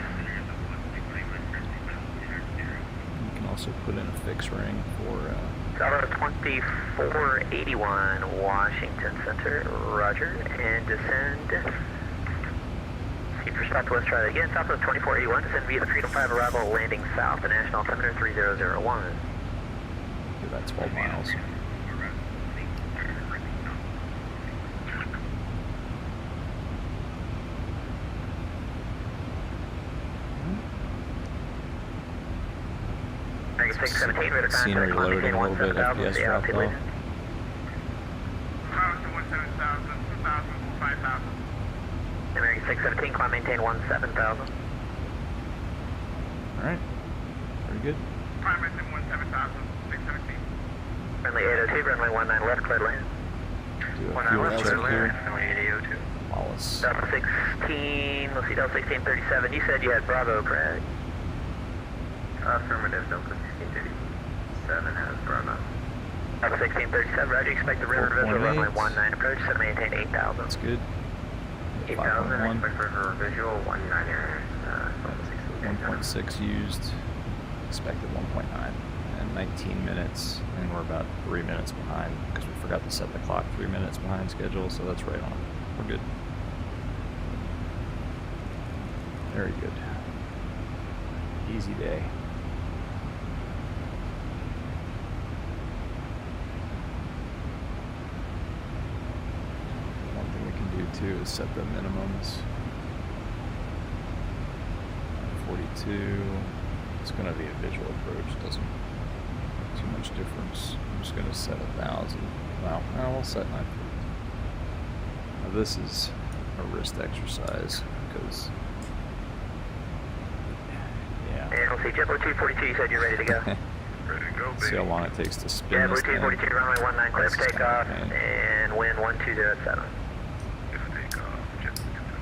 You can also put in a fixed ring for Salvo 2481, Washington Center, roger, and descend. Keep for Southwest, try that again. Southwest 2481, descend via the Freedom 5 arrival, landing south, the national altimeter 3001. do about 12 miles. American 617, radar Scenery contact, loading a little bit, FPS dropped off. 17,000, 2,000, 5,000. American 617, climb maintain 17,000. Alright. Pretty good. Climb maintain 17,000, 617. Friendly 802, runway 19 left, cleared land. Do a fuel check here. Friendly 802. Wallace. Delta 16, let's see, Delta 1637. You said you had Bravo, correct? Affirmative, Delta 1637 has Bravo. Delta 1637, roger, expect the river visual, runway 19 approach, set maintain 8,000. That's good. 8,000, 5.1. expect river visual, 1.6 used. Expected 1.9. And 19 minutes. And we're about 3 minutes behind because we forgot to set the clock 3 minutes behind schedule, so that's right on. We're good. Very good. Easy day. One thing we can do too is set the minimums. 42. It's going to be a visual approach. Doesn't make too much difference. I'm just going to set 1,000. Wow. Well, we'll set 950. Now this is a wrist exercise because. Yeah. And we'll see JetBlue 242, you said you're ready to go. Ready to go, See how long it takes to spin JetBlue this thing. 242, runway 19 clear for That's takeoff, kinda pain. and wind 1207. Take off, JetBlue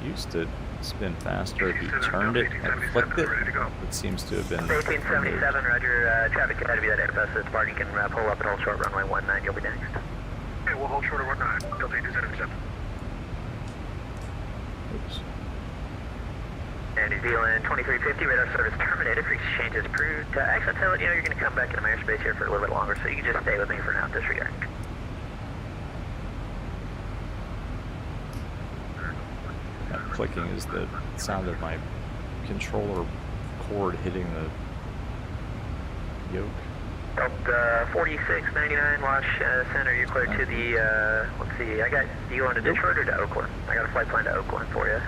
used to spin faster if you turned it and flicked it. It seems to have been 1877, roger. Traffic Academy, that Airbus is party can pull up and hold short runway 19, you'll be next. Okay, we'll hold short at 19, Delta 277. Oops. And New Zealand 2350, radar service terminated, for exchanges approved. Actually, I'll tell you, you're going to come back into my airspace here for a little bit longer, so you can just stay with me for now, disregard. That clicking is the sound of my controller cord hitting the yoke. Delta 4699, Wash Center, you're clear to the, let's see, I got, you going to Detroit or to Oakland? I got a flight plan to Oakland for you.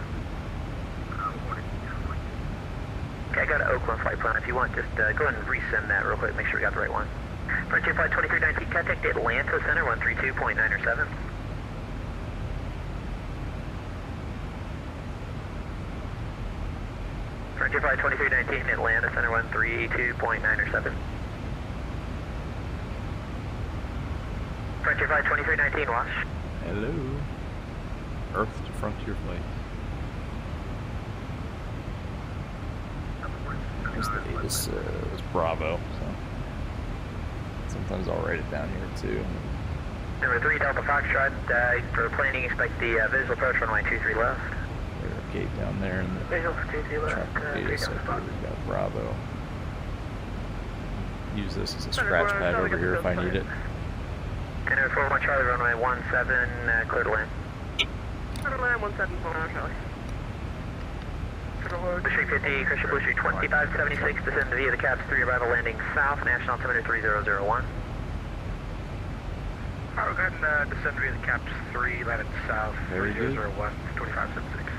Okay, I got an Oakland flight plan. If you want, just go ahead and resend that real quick, make sure we got the right one. Frontier Flight 2319, contact Atlanta Center 132.907. Frontier Flight 2319, Atlanta Center 132.907. Frontier Flight 2319, Wash. Hello. Earth to Frontier Flight. This was Bravo, so sometimes I'll write it down here too. Number 3, Delta Foxtrot, for planning, expect the visual approach runway 23 left. There's a gate down there in the Visual 23 left. traffic gate, so we've got Bravo. Use this as a scratch pad over here if I need it. And number 41 Charlie, runway 17, clear to land. Clear to land 17, Charlie. Blue Street 50, Christian Blue Street 2576, descend via the Caps 3, arrival landing south, national altimeter 3001. Alright, go ahead and descend via the Caps 3, landed south, 3001, 2576.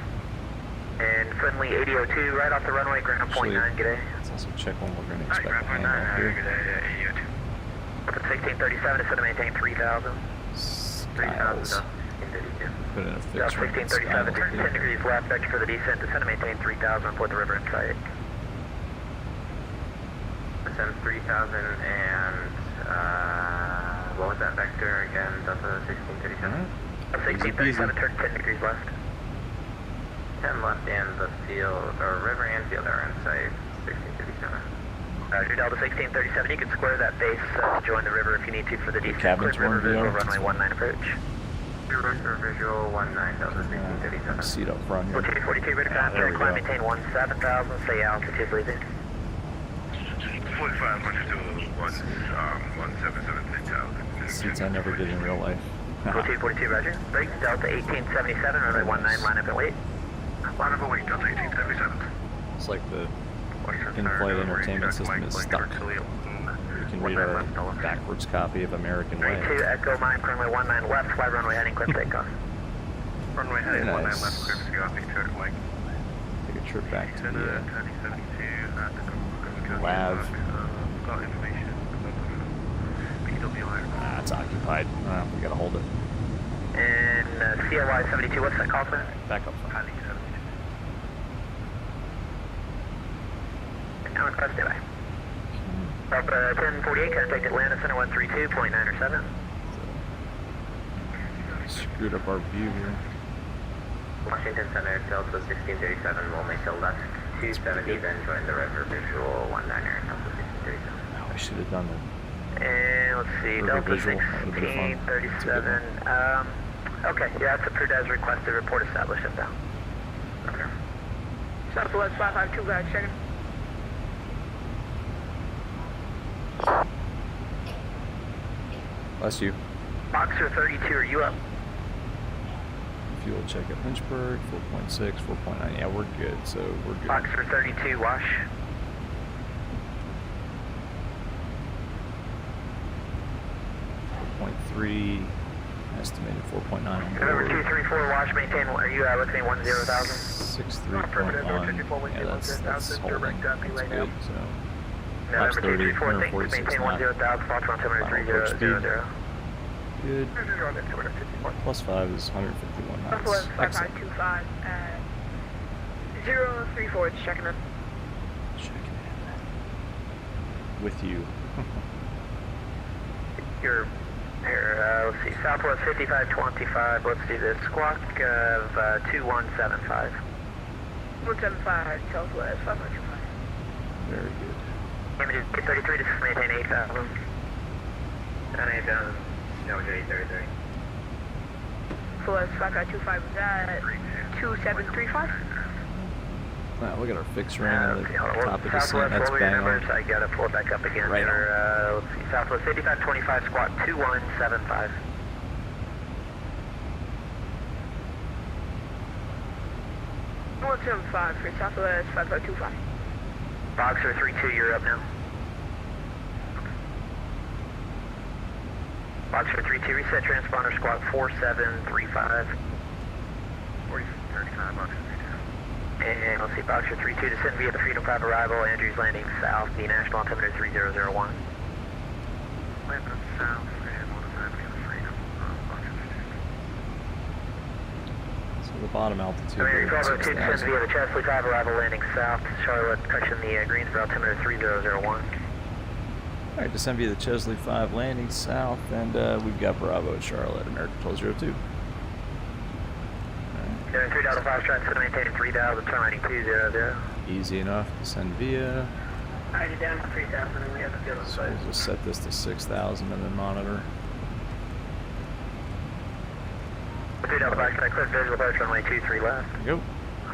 And friendly 8002, right off the runway, ground point 9, good day. Let's also check when we're going to expect Ground to point land 9, out here. good day, 8002. 1637, descend to maintain 3000. 3000. Put in a fixed Delta 1637, turn 10 degrees left, vector for the descent, descend to maintain 3000, report the river in sight. Descend 3000 and, what was that vector again? Delta 1637? 1637, turn 10 degrees left. 10 left and the field, or river and field are in sight, 1637. Roger, Delta 1637, you can square that base to join the river if you need to for the descent. Cabins Clear river visual, VR. runway 19 approach. River visual 19, Delta 1637. Seat up front here. 4242, radar contact, climb, maintain 17,000, say altitude, leaving. 45, much to 177,000. Seats I never did in real life. 4242, roger. Break, Delta 1877, runway 19, line up and wait. Line up and wait, Delta 1877. It's like the in-flight entertainment system is stuck. You can read a backwards copy of American Way. 32, Echo Mike, runway 19 left, fly runway heading, clear takeoff. Runway heading Nice. 19 left, clear to off, turn Mike. Take a trip back to the 2072, lab. got information. BWI. It's occupied. We gotta hold it. And CLY 72, what's that call for? Back up front. Highly 72. Now request standby. Delta 1048, contact Atlanta Center 132.907. Screwed up our view here. Washington Center, Delta 1637 will make a left 270, then join the river visual 19er, Delta 1637. Oh, I should have done that. And let's see, River Delta visual, that would've been fun. 1637. Okay, yeah, that's approved as requested. Report established. Shutdown. Okay. Southwest 552, guys, checking. Bless you. Boxer 32, are you up? Fuel check at Lynchburg, 4.6, 4.9. Yeah, we're good, so we're good. Boxer 32, wash. 4.3, estimated 4.9 on November board. 234, wash, maintain, are you looking at 10,000? 63.1. Yeah, that's holding. That's good, so. Flaps November 30, 234, thanks, 146 maintain knot. 10,000, Fox 173,000. Good. Plus 5 is 151 knots. Southwest Excellent. 5525, 034, it's checking in. Checking in. With you. Your Here, let's see, Southwest 5525, let's do this. Squawk of 2175. 175, Southwest 5525. Very good. Images 33 to maintain 8,000. 8,000, no, 833. Southwest 5525, is that 2735? Wow, look at our fixed ring on the top of the Southwest, scene. That's what were your bang numbers? on. I gotta pull it back up again. Right Let's see, Southwest 5525, squawk 2175. One 175 for Southwest 5525. Boxer 32, you're up now. Boxer 32, reset transponder, squawk 4735. 4035, Boxer 32. And let's see, Boxer 32, descend via the Freedom 5 arrival, Andrews Landing South, the national altimeter 3001. Landing South, and one aside via the Freedom, Boxer 32. So the bottom altitude. American is 1202, descend 6,000. via the Chesley 5 arrival, landing south, Charlotte, touching the Greensboro altimeter 3001. Alright, descend via the Chesley 5 landing south, and we've got Bravo at Charlotte, American 1202. Doing 3,005 strikes, maintaining 3,000, turn lining 200. Easy enough, descend via. Alright, down to 3,000, and we have a field So we'll just set this to 6,000 and then monitor. 3,005 strike, clear visual approach, runway 23 left. Go.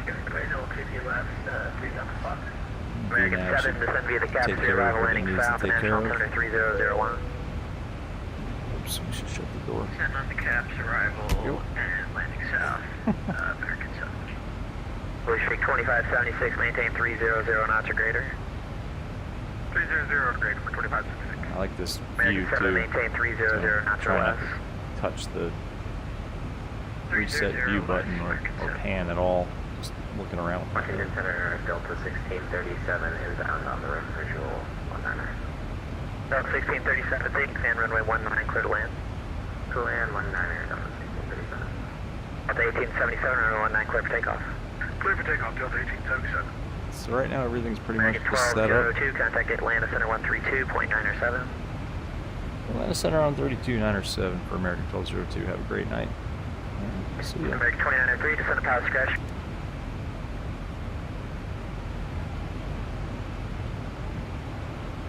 Visual 23 left, 3,005. VNAV American 7, should descend via the take Captain care of arrival, what it landing needs to south, take care national of. altimeter 3001. Oops, we should shut the door. Send on the Caps arrival, and landing south, American 7. Blue Streak 2576, maintain 300 knots or greater. 300 or greater for 2576. I like this view American 7, too. maintain 300 knots or Try less. not to touch the reset view button or pan at all. Just looking around. Washington Center, Delta 1637 is out on the river visual 19er. Delta 1637, take and runway 19, clear to land. To land 19er, Delta 1637. Delta 1877, runway 19, clear for takeoff. Clear for takeoff, Delta 1877. So right now everything's pretty much American just set up. 1202, contact Atlanta Center 132.907. Atlanta Center on 32.907 for American 1202. Have a great night. See ya. American 2903, descend to power scratch.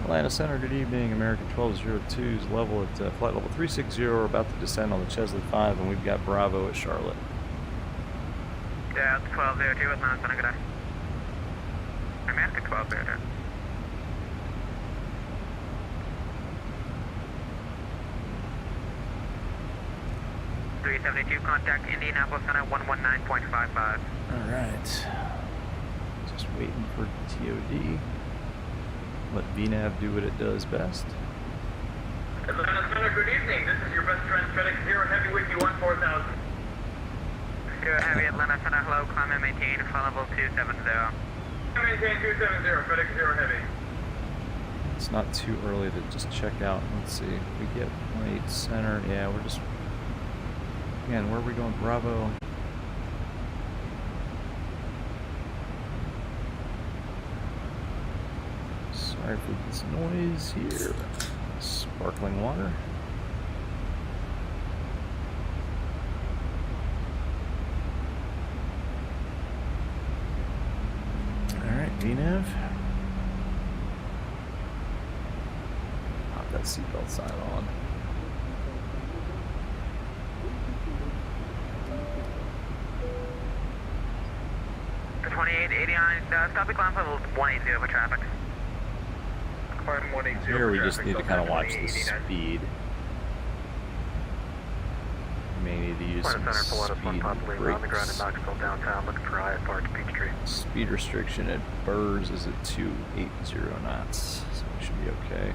Atlanta Center, good evening. American 1202's level at flight level 360. We're about to descend on the Chesley 5, and we've got Bravo at Charlotte. Yeah, 1202, Atlanta Center, good day. American 1202. .372, contact Indianapolis Center 119.55. Alright. Just waiting for TOD. Let VNAV do what it does best. Atlanta Center, good evening. This is your best friend, FedEx Zero Heavy with you on 4,000. Zero Heavy, Atlanta Center, hello, climb and maintain, flight level 270. Maintain 270, FedEx Zero Heavy. It's not too early to just check out. Let's see. We get right center. Yeah, we're just. Again, where are we going? Bravo. Sorry for this noise here. Sparkling water. Alright, VNAV. Pop that seatbelt sign on. For 2889, stop the climb for 180 for traffic. Climb 180. Here we just need to kind of watch the speed. We may need to use some speed brakes. downtown, looking for IFR to Peachtree. Speed restriction at Burrs is at 280 knots, so we should be okay.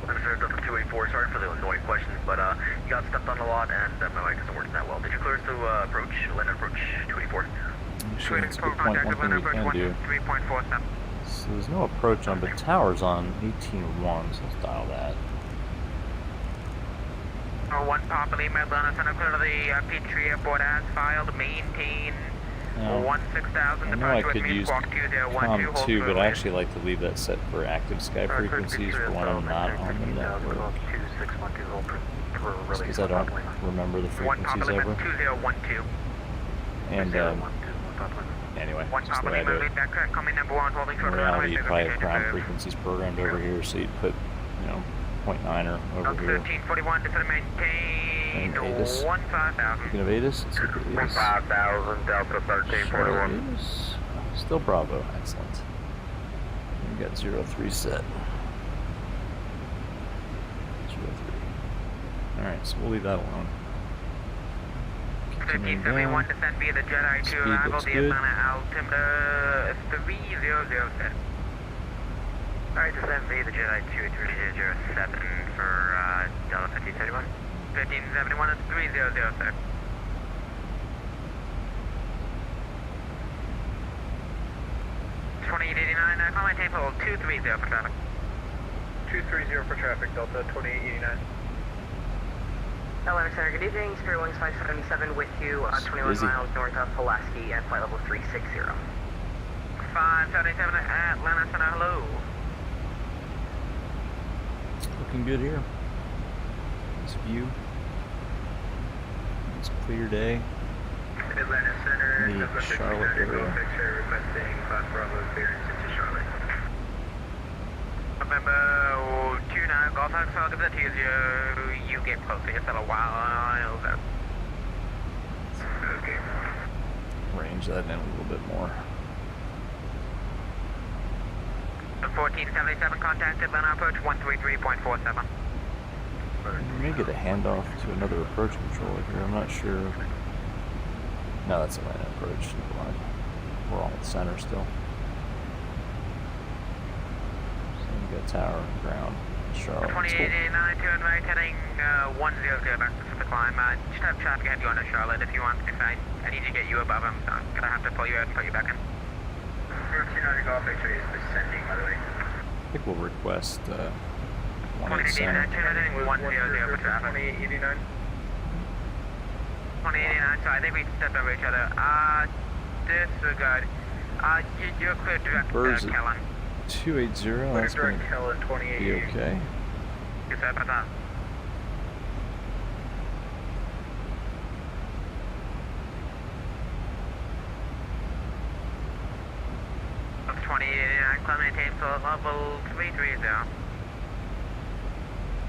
Understood, Delta 284, sorry for the Illinois questions, but you got stepped on a lot and my mic isn't working that well. Did you clear us to approach, Atlanta approach 284? Actually, that's a good point. One thing we can do. 3.47. So there's no approach on, but tower's on 18.1, so let's dial that. 1 Papa Lima, Atlanta Center, clear to the Peachtree Airport as filed, maintain Now, I know I could use COM2, but I actually like to leave that set for active sky frequencies for when I'm not on the network. Just because I don't remember the frequencies ever. And, anyway, that's just the way I do it. In reality, you probably have ground frequencies programmed over here, so you'd put, you know, 0.9er over here. And Avis. Speaking of Avis, let's look at Avis. 5000 Delta 1341. Avis. Still Bravo, excellent. We got 03 set. 03. Alright, so we'll leave that alone. 1571 descend via the Jedi to arrival, the Atlanta altimeter 300 set. Alright, descend via the Jedi 2307 for Delta 1571. 1571 is 300 set. Call my table 230 for traffic. 230 for traffic, Delta 2889. Atlanta Center, good evening. Spirit Wings 577 with you, 21 miles north of Pulaski at flight level 360. 577 Atlanta Center, hello. Looking good here. Nice view. It's a clear day. Atlanta Center, The Charlotte area. requesting 5 Bravo clearance into Charlotte. Remember, 29 Golf Fox, I'll give that to you. You get closer, it's a while though. Okay. Range that in a little bit more. 1477, contact Atlanta approach 133.47. We may get a handoff to another approach controller here, I'm not sure. No, that's Atlanta approach, never mind. We're all in the center still. So we got tower, ground, Charlotte. 2889, turn right, heading 100 back to Pacific Line. Just have traffic ahead going to Charlotte if you want. If I need to get you above them, so I'm gonna have to pull you out and put you back in. 1300 Golf X-ray is descending, by the way. I think we'll request 1 2889, turn heading 100 for traffic. 2889. 2889, so I think we stepped over each other. Disregard. You're clear direct Kellen. 280, that's going to Kellen, be okay. Yes, sir, about that. Of 2889, climb maintain flight level 330.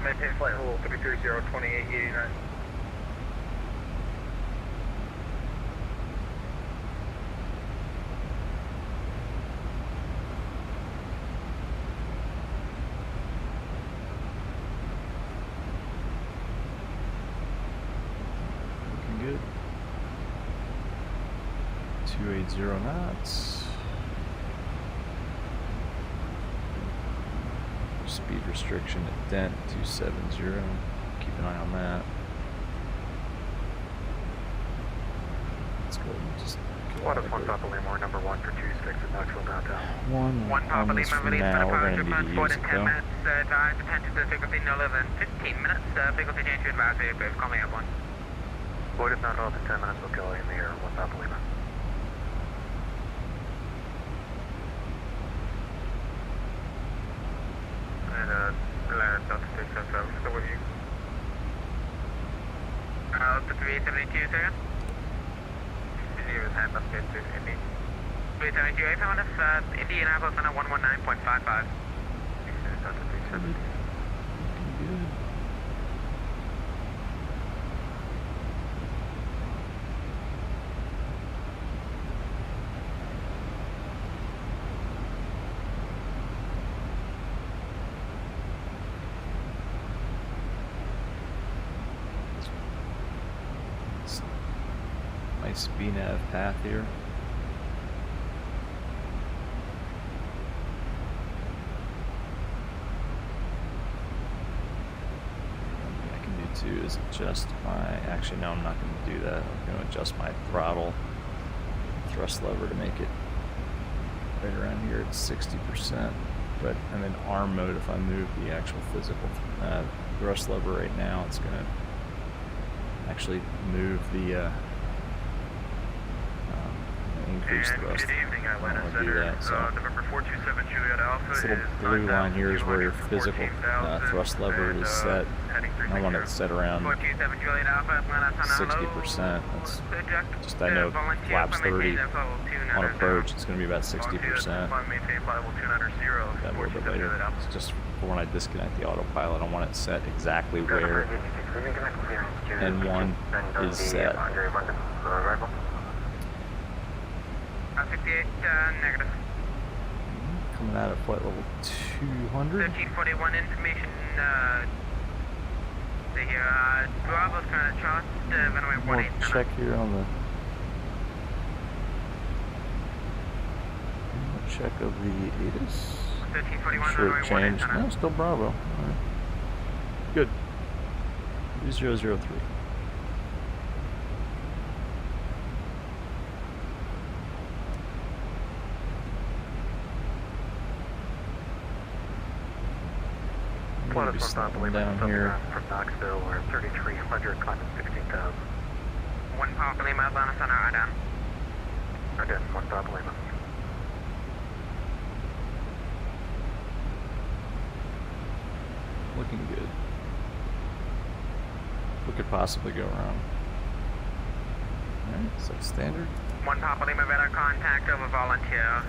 Maintain flight level 330, 2889. Looking good. 280 knots. Speed restriction at dent 270. Keep an eye on that. Let's go and just What if 1 Papa Lima number 1 for 26 at Knoxville downtown? One Papa almost Lima from release for now. We're departure, going to need to transport use in it 10 though. minutes. Advise attention to frequency no less than 15 minutes. Frequency change to advisory, call me up one. Void if not open 10 minutes, we'll kill in the air, 1 Papa Lima. And Delta 6 still with you. Delta 372, second. Zero time, let's get to Indy. 372, I found us, Indianapolis on a 119.55. Delta 372. Good. Nice VNav path here. What I can do too is adjust my, actually no, I'm not going to do that. I'm going to adjust my throttle thrust lever to make it right around here at 60%. But I'm in arm mode. If I move the actual physical thrust lever right now, it's going to actually move the increased thrust. Good evening, I Atlanta don't want to do Center. that. So November 427 Juliet Alpha this little is blue line here is where your 9,214,000 physical thrust lever is set. heading I want it set around 427 Juliet Alpha, Atlanta Center, 60%. That's just, I know flaps 30 on approach, it's going to be about 60%. That a little bit later. It's just for when I disconnect the autopilot, I want it set exactly where N1 is set. 58, negative. Coming out of flight level 200. 1341 information, Bravo's going to chart, runway More 18. check here on the check of the ATIS. 1341, Sure it runway changed. 18. No, still Bravo. All right. Good. 2003. I'm going to be slowing down here. From Knoxville, we're 3300, climbing 16,000. 1 Papa Lima, Atlanta Center, Add-on. Again, 1 Papa Lima. Looking good. What could possibly go wrong? Alright, so standard. 1 Papa Lima, better contact over volunteer.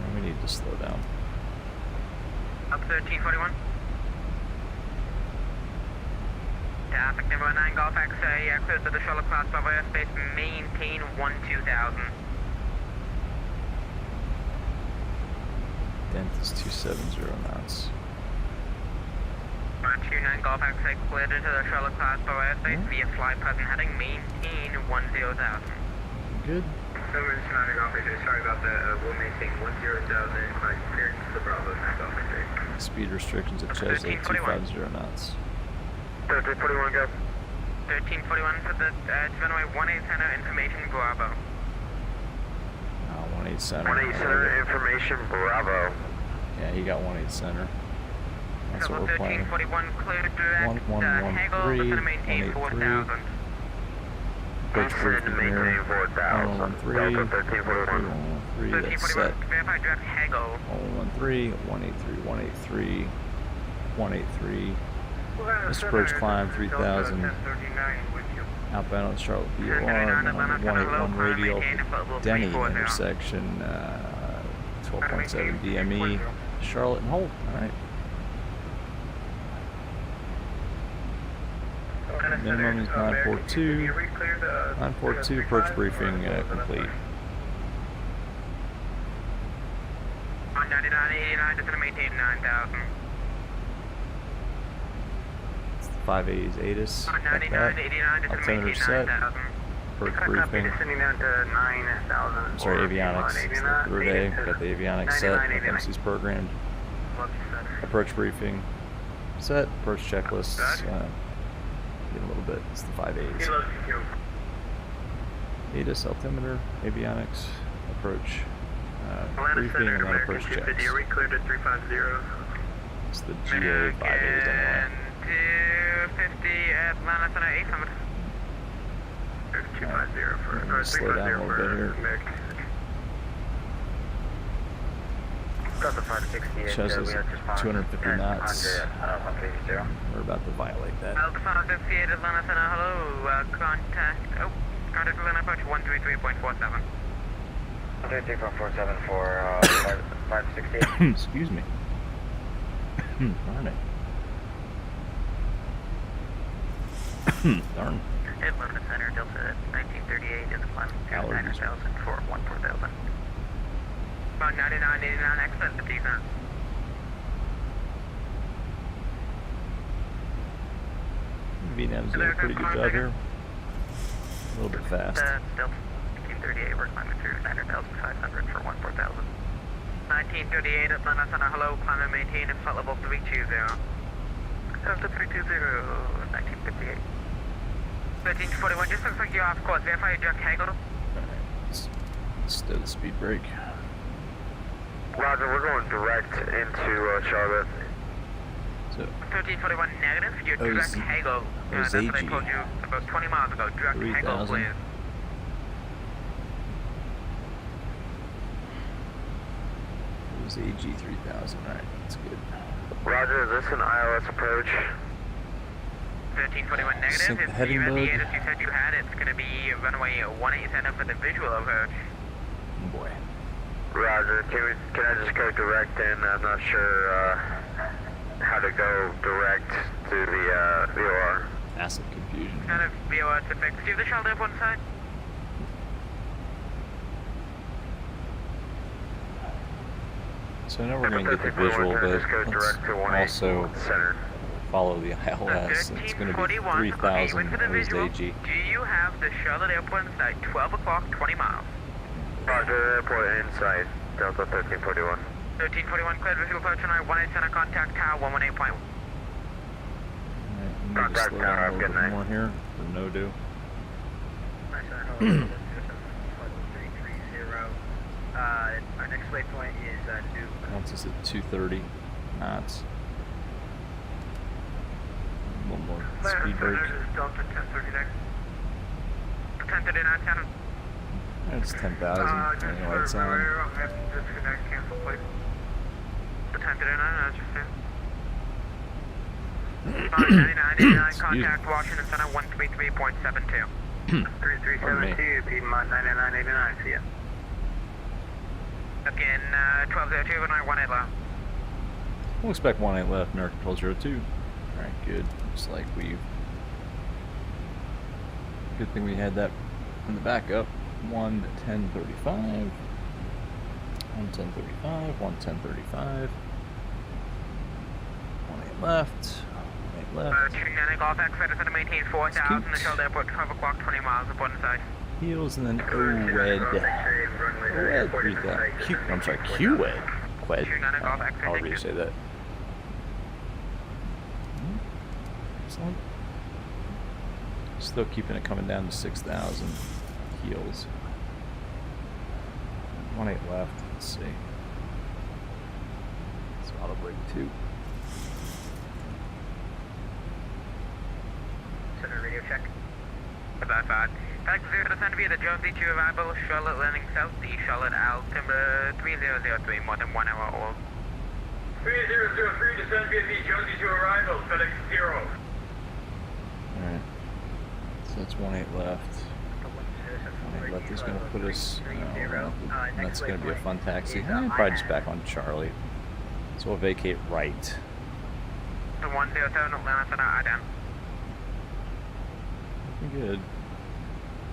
And we need to slow down. Up 1341. Traffic number 9 Golf X-ray, clear to the Charlotte Class Bravo airspace, maintain 12,000. Dent is 270 knots. 29 Golf X-ray, cleared into the Charlotte Class Bravo airspace via fly present heading, maintain 10,000. Good. Number 9 Golf X-ray, sorry about that, we'll maintain 10,000, clearance to the Bravo 9 Golf X-ray. Speed restrictions at Chesley 250 knots. 1341, go. 1341 for the runway 18 center, information Bravo. 18 center. 18 center, information Bravo. Yeah, he got 18 center. That's what we're playing. 1341 clear direct, Hagel, looking to maintain 4,000. Approach briefing here. 113, 113, that's set. Verify direct Hagel. 113, 183, 183, 183. This approach climb 3,000. Outbound on Charlotte BOR, 181 radial, Denny intersection, 12.7 DME, Charlotte and hold. Alright. Minimum is 942. 942 approach briefing complete. On 9989, just gonna maintain 9,000. 580's ATIS. On 9989, just gonna maintain 9,000. Approach briefing. Descending down to 9,000. I'm sorry, avionics. It's the third day. Got the avionics set. FMC's programmed. Approach briefing set. Approach checklists. Get a little bit. It's the 580's. ATIS, altimeter, avionics, approach briefing, and then approach checks. Cleared at 350. It's the GA-580's anyway. 250 Atlanta Center 800. 250 for slow down a little bit here. Got the 568. Chesley's 250 knots. We're about to violate that. Alpha 568 Atlanta Center, hello, contact Atlanta approach 133.47. 133.47 for 568. Excuse me. Darn it. Darn. Atlanta Center, Delta 1938 is climbing 9,000 for 14,000. About 9989, excellent, the descent. VNav's doing a pretty good job here. A little bit fast. Delta 1938, we're climbing through 9,500 for 14,000. 1938 Atlanta Center, hello, climb and maintain at flight level 320. Delta 320, 1958. 1341, just looks like you're off course. Verify your direct Hagel. Alright, let's do the speed brake. Roger, we're going direct into Charlotte. So, 1341 negative, your direct Hagel. That's what I told you about 20 miles ago. Direct Hagel, please. was AG3000. Alright, that's good. Roger, is this an ILS approach? 1321 negative. Sync If heading you had the mode. ATIS you said you had, it's going to be runway 18 up for the visual approach. Oh boy. Roger, can I just go direct in? I'm not sure how to go direct to the VOR. Massive confusion. Kind of VOR to fix. Do you have the shuttle up one side? So I know we're going to get the visual, but let's also follow the ILS. It's going to be 3,000 was the AG. Do you have the Charlotte Airport in sight? 12 o'clock, 20 miles. Roger, airport in sight. Delta 1341. 1341, cleared visual approach on our 18 center contact tower 118.1. Alright, let me just slow down a little bit more here for no do. Our next waypoint is New. Once it's at 230 knots. One more speed break. Delta 1039. 1039, 10. It's 10,000. Anyway, it's on. Disconnect, cancel, please. The 1039, I understand. 99, contact Washington Center 133.72. 3372, Piedmont 9989, see ya. Again, 1202, 118 left. We'll expect 18 left, American Control 02. Alright, good. Looks like we've... Good thing we had that in the backup. 11035. 11035, 11035. 18 left. 18 left. Shooting down a Golf X, center center maintain 4,000, the Charlotte Airport, 12 o'clock, 20 miles, up on the side. Heels and then OWED 3000. I'm sorry, QWED. Qued. However you say that. Excellent. Still keeping it coming down to 6,000 heels. 18 left. Let's see. It's auto break 2. Center radio check. About 5. Back 0 to Santa Via, the Jones D2 arrival, Charlotte landing southeast, Charlotte altimeter 3003, more than 1 hour old. 3003 to Santa Via, the Jones D2 arrival, FedEx 0. Alright. So that's 18 left. 18 left is going to put us. That's going to be a fun taxi. Probably just back on Charlie. So we'll vacate right. The 107 Atlanta Center, Add-on. Looking good.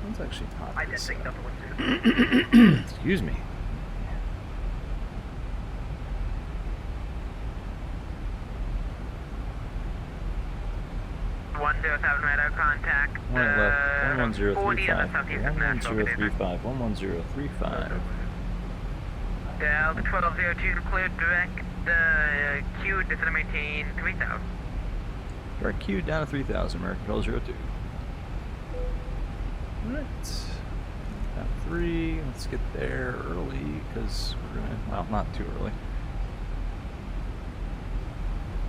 One's actually hot. I didn't think Delta 107. Excuse me. Radar contact. 1 left. 40 in the 11035. southeast of Nashville. 11035. 11035. Delta 1202 cleared direct. Q to maintain 3000. Direct Q down to 3000. American Control 02. Alright. Got 3. Let's get there early because we're gonna. Well, not too early.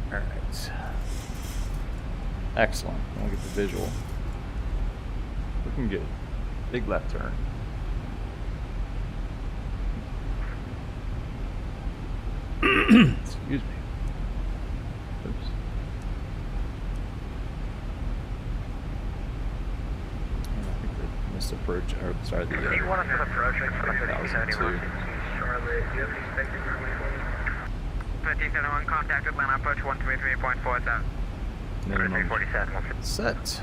Alright. Excellent. We'll get the visual. Looking good. Big left turn. Excuse me. Oops. I think the missed approach, or sorry, the You want us to approach it? 1002. Charlotte, do you have any expected runway? 1371, contact Atlanta, approach 133.47. Minimum 47. set.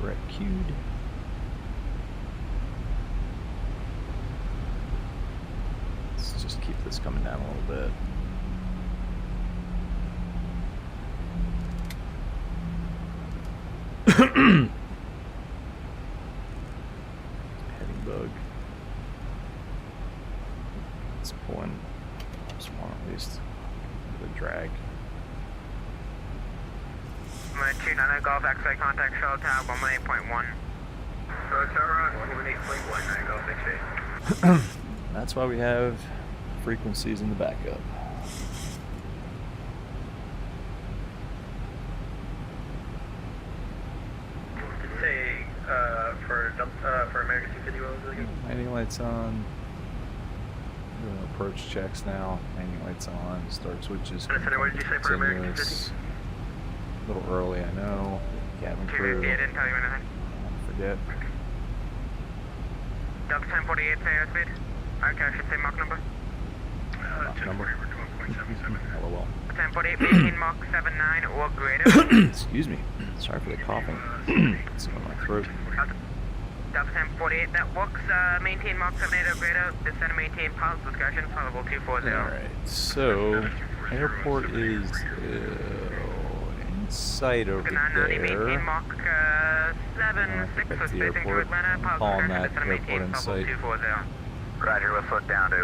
Direct queued. Let's just keep this coming down a little bit. Heading bug. Let's pull in small at least. The drag. 29 Golf X-ray contact Charlotte Tower 118.1. Charlotte Tower 118.1 Golf X-ray. That's why we have frequencies in the backup. Say Landing lights on. Doing approach checks now. Landing lights on. Start switches. What did you say for American Continuous. A little early, I know. Cabin crew. I didn't tell you anything. Forget. Delta 1048, say airspeed. Okay, I should say Mach number. Number. LOL. 1048, maintain Mach 79 or greater. Excuse me. Sorry for the coughing. It's in my throat. Delta 1048, that works. Maintain Mach 78 or greater. Descend and maintain pulse discussion. Level 240. Alright, so airport is in sight over 990, there. maintain Mach 76 that's for the spacing to airport. Atlanta. Pulse Calling discussion. that Descend and maintain airport in level sight. 240. Roger, let's look down to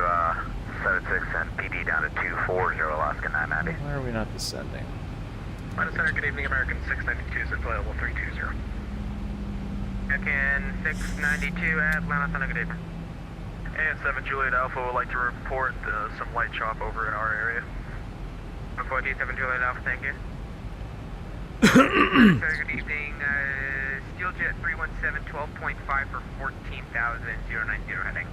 76 and PD down to 240 Alaska 990. Why are we not descending? Minus Center, good evening, American 692 is at flight level 320. American 692 at Atlanta Center, good evening. And 7 Juliet Alpha would like to report some light chop over in our area. 47 Juliet Alpha, thank you. Sir, good evening. Steeljet 317, 12.5 for 14,090 heading.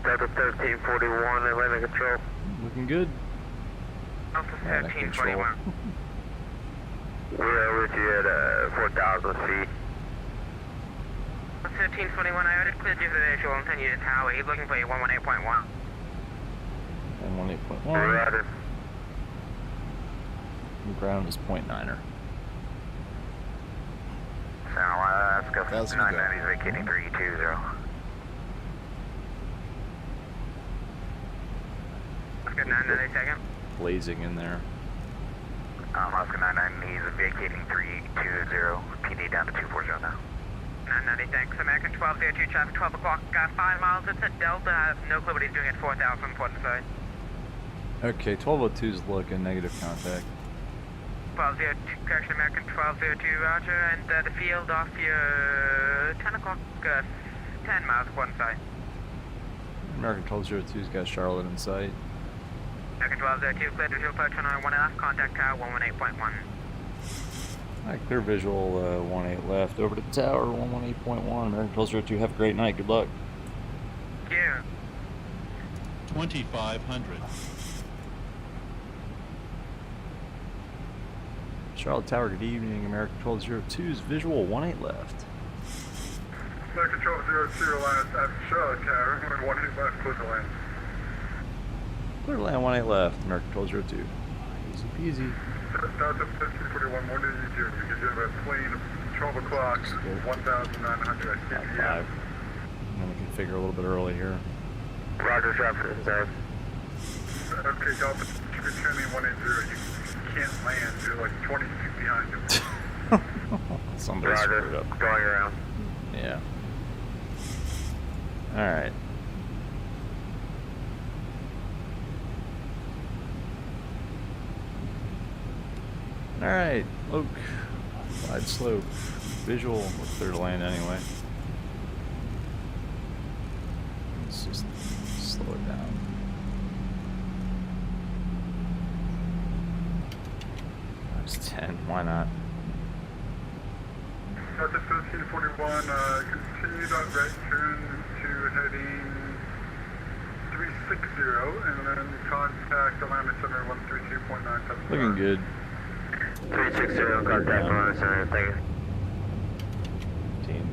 Delta 1341, Atlanta Control. Looking good. Alpha Atlantic 1321. We are with you at 4,000 feet. 1321, I already cleared you for the visual. I'm sending you to tower. He's looking for you, 118.1. And 18.1. Roger. Ground is 0.9er. San Alaska How's it going? 990 vacating 320. Good 990 second. Blazing in there. Alaska 990 is vacating 320. PD down to 240 now. 990, thanks. American 1202, traffic 12 o'clock, 5 miles. It's a Delta. I have no clue what he's doing at 4,000, important to say. Okay, 1202 is looking, negative contact. 1202, correction, American 1202, roger. And the field off your 10 o'clock, 10 miles, important to say. American 1202's got Charlotte in sight. American 1202, cleared visual approach on 1 left, contact tower 118.1. Alright, clear visual 18 left. Over to the tower, 118.1. American 1202, have a great night. Good luck. Thank you. 2,500. Charlotte Tower, good evening. American 1202's visual 18 left. American 1202, Alliance at Charlotte Tower, 18 left, clear to land. Clear to land 18 left. American 1202. Easy peasy. Delta 1541, what did you do? You did a plane 12 o'clock, 1,900 SCPM. 5. I'm going to configure a little bit early here. Roger, traffic inside. Okay, Delta, you can turn me 180. You can't land. You're like 20 feet behind him. Somebody screwed Roger, up. going around. Yeah. Alright. Alright, Oak. Wide slope. Visual. We're clear to land anyway. Let's just slow it down. That's 10. Why not? Delta 1541, continue direct turn to heading 360, and then contact Atlanta Center 132.975. Looking good. 360, contact Atlanta Center, thank you. Team.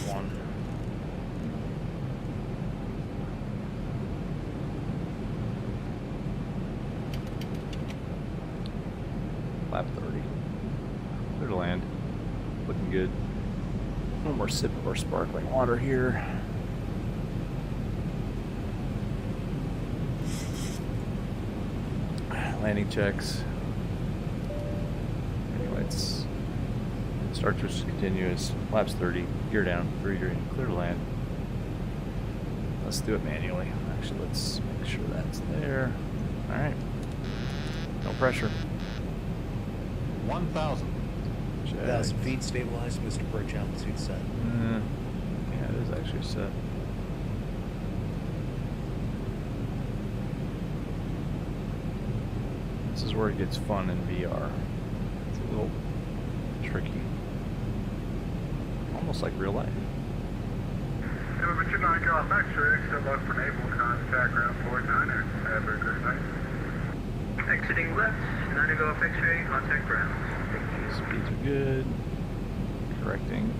One. Lap 30. Clear to land. Looking good. One more sip of our sparkling water here. Landing checks. Anyway, it's start to continuous. Laps 30. Gear down. 3 green. Clear to land. Let's do it manually. Actually, let's make sure that's there. All right. No pressure. 1,000. 1,000 feet, stabilized, Mr. Perch, altitude set. Yeah, it is actually set. This is where it gets fun in VR. It's a little tricky. Almost like real life. Number 29 Golf X-ray, still left for naval contact ground 49er. Have a good night. Exiting left, 9 Golf X-ray, contact ground. Speeds are good. Correcting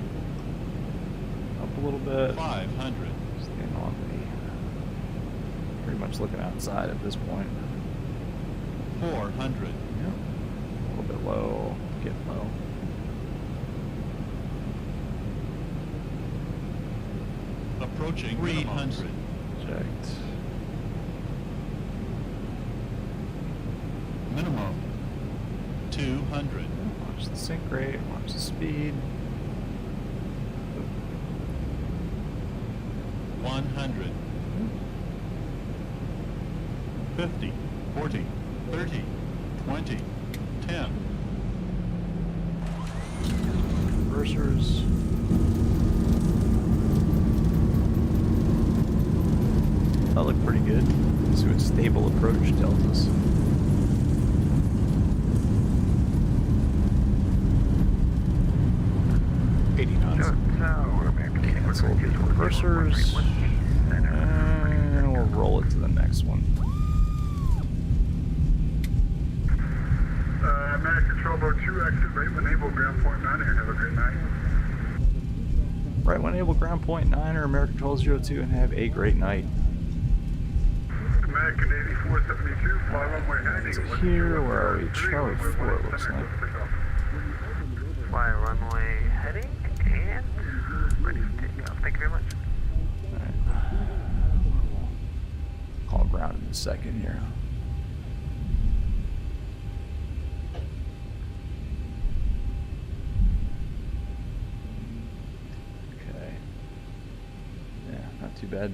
up a little bit. 500. Staying on the. Pretty much looking outside at this point. 400. Yep. A little bit low. Getting low. Approaching 300. Checked. Minimum 200. Watch the sync rate. Watch the speed. 100. 50, 40, 30, 20, 10. Reversers. That looked pretty good. Let's see what stable approach tells us. Cancel the reversers. And we'll roll it to the next one. American 1202, exit right when able, ground point 9er. Have a great night. Right when able, ground point 9er, American 1202, and have a great night. American 8472, fly runway heading. So here, where are we? Charlie 4, it looks like. Fly runway heading and ready for takeoff. Thank you very much. Alright. Call ground in a second here. Okay. Yeah, not too bad.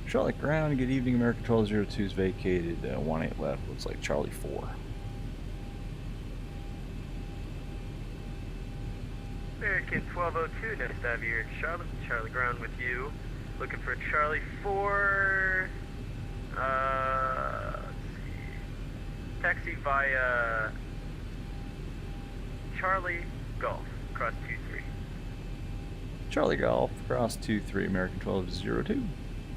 Charlotte ground, good evening, American 1202 is vacated, 18 left, looks like Charlie 4. American 1202, next to have your Charlotte, Charlie ground with you. Looking for Charlie 4. Let's see. Taxi via Charlie Golf, cross 23. Charlie Golf, cross 23, American 1202.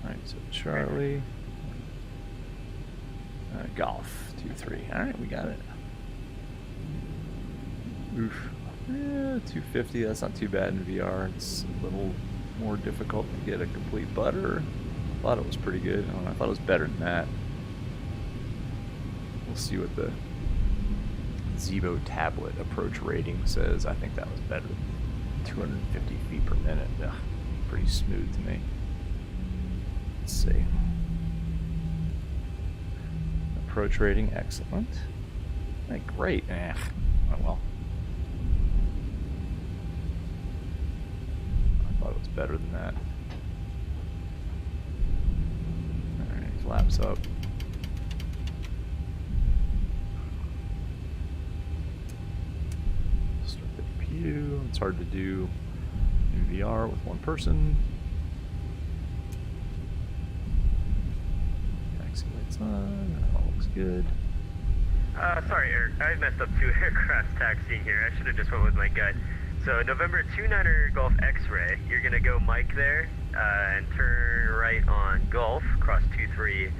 Alright, so Charlie Golf 23. Alright, we got it. Oof. Yeah, 250, that's not too bad in VR. It's a little more difficult to get a complete butter. I thought it was pretty good. I don't know, I thought it was better than that. We'll see what the Zibo tablet approach rating says. I think that was better than 250 feet per minute. Ugh, pretty smooth to me. Let's see. Approach rating, excellent. Great. Oh well. I thought it was better than that. Alright, flaps up. Start the APU. It's hard to do in VR with one person. That all looks good. Sorry, Eric. I messed up 2 aircraft taxiing here. I should have just went with my gut. So, November 29er Golf X-ray. You're going to go Mike there and turn right on Golf, cross 23,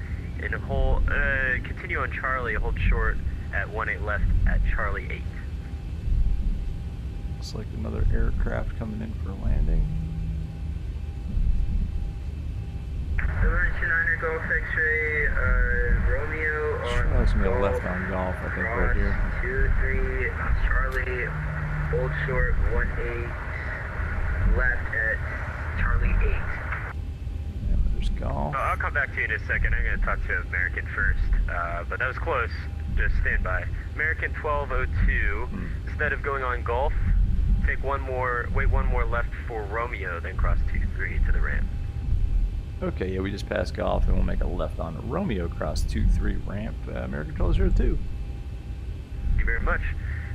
and hold, continue on Charlie, hold short at 18 left at Charlie 8. Looks like another aircraft coming in for a landing. November 29er Golf X-ray, Romeo on That's gonna be a Golf, left on Golf, I think, right here. 2-3, Charlie, hold short, 18, left at Charlie 8. Yeah, there's Golf. I'll come back to you in a second. I'm going to talk to American first, but that was close. Just stand by. American 1202, instead of going on Golf, take one more, wait one more left for Romeo, then cross 23 to the ramp. Okay, yeah, we just passed Golf and we'll make a left on Romeo cross 23 ramp, American 1202. Thank you very much.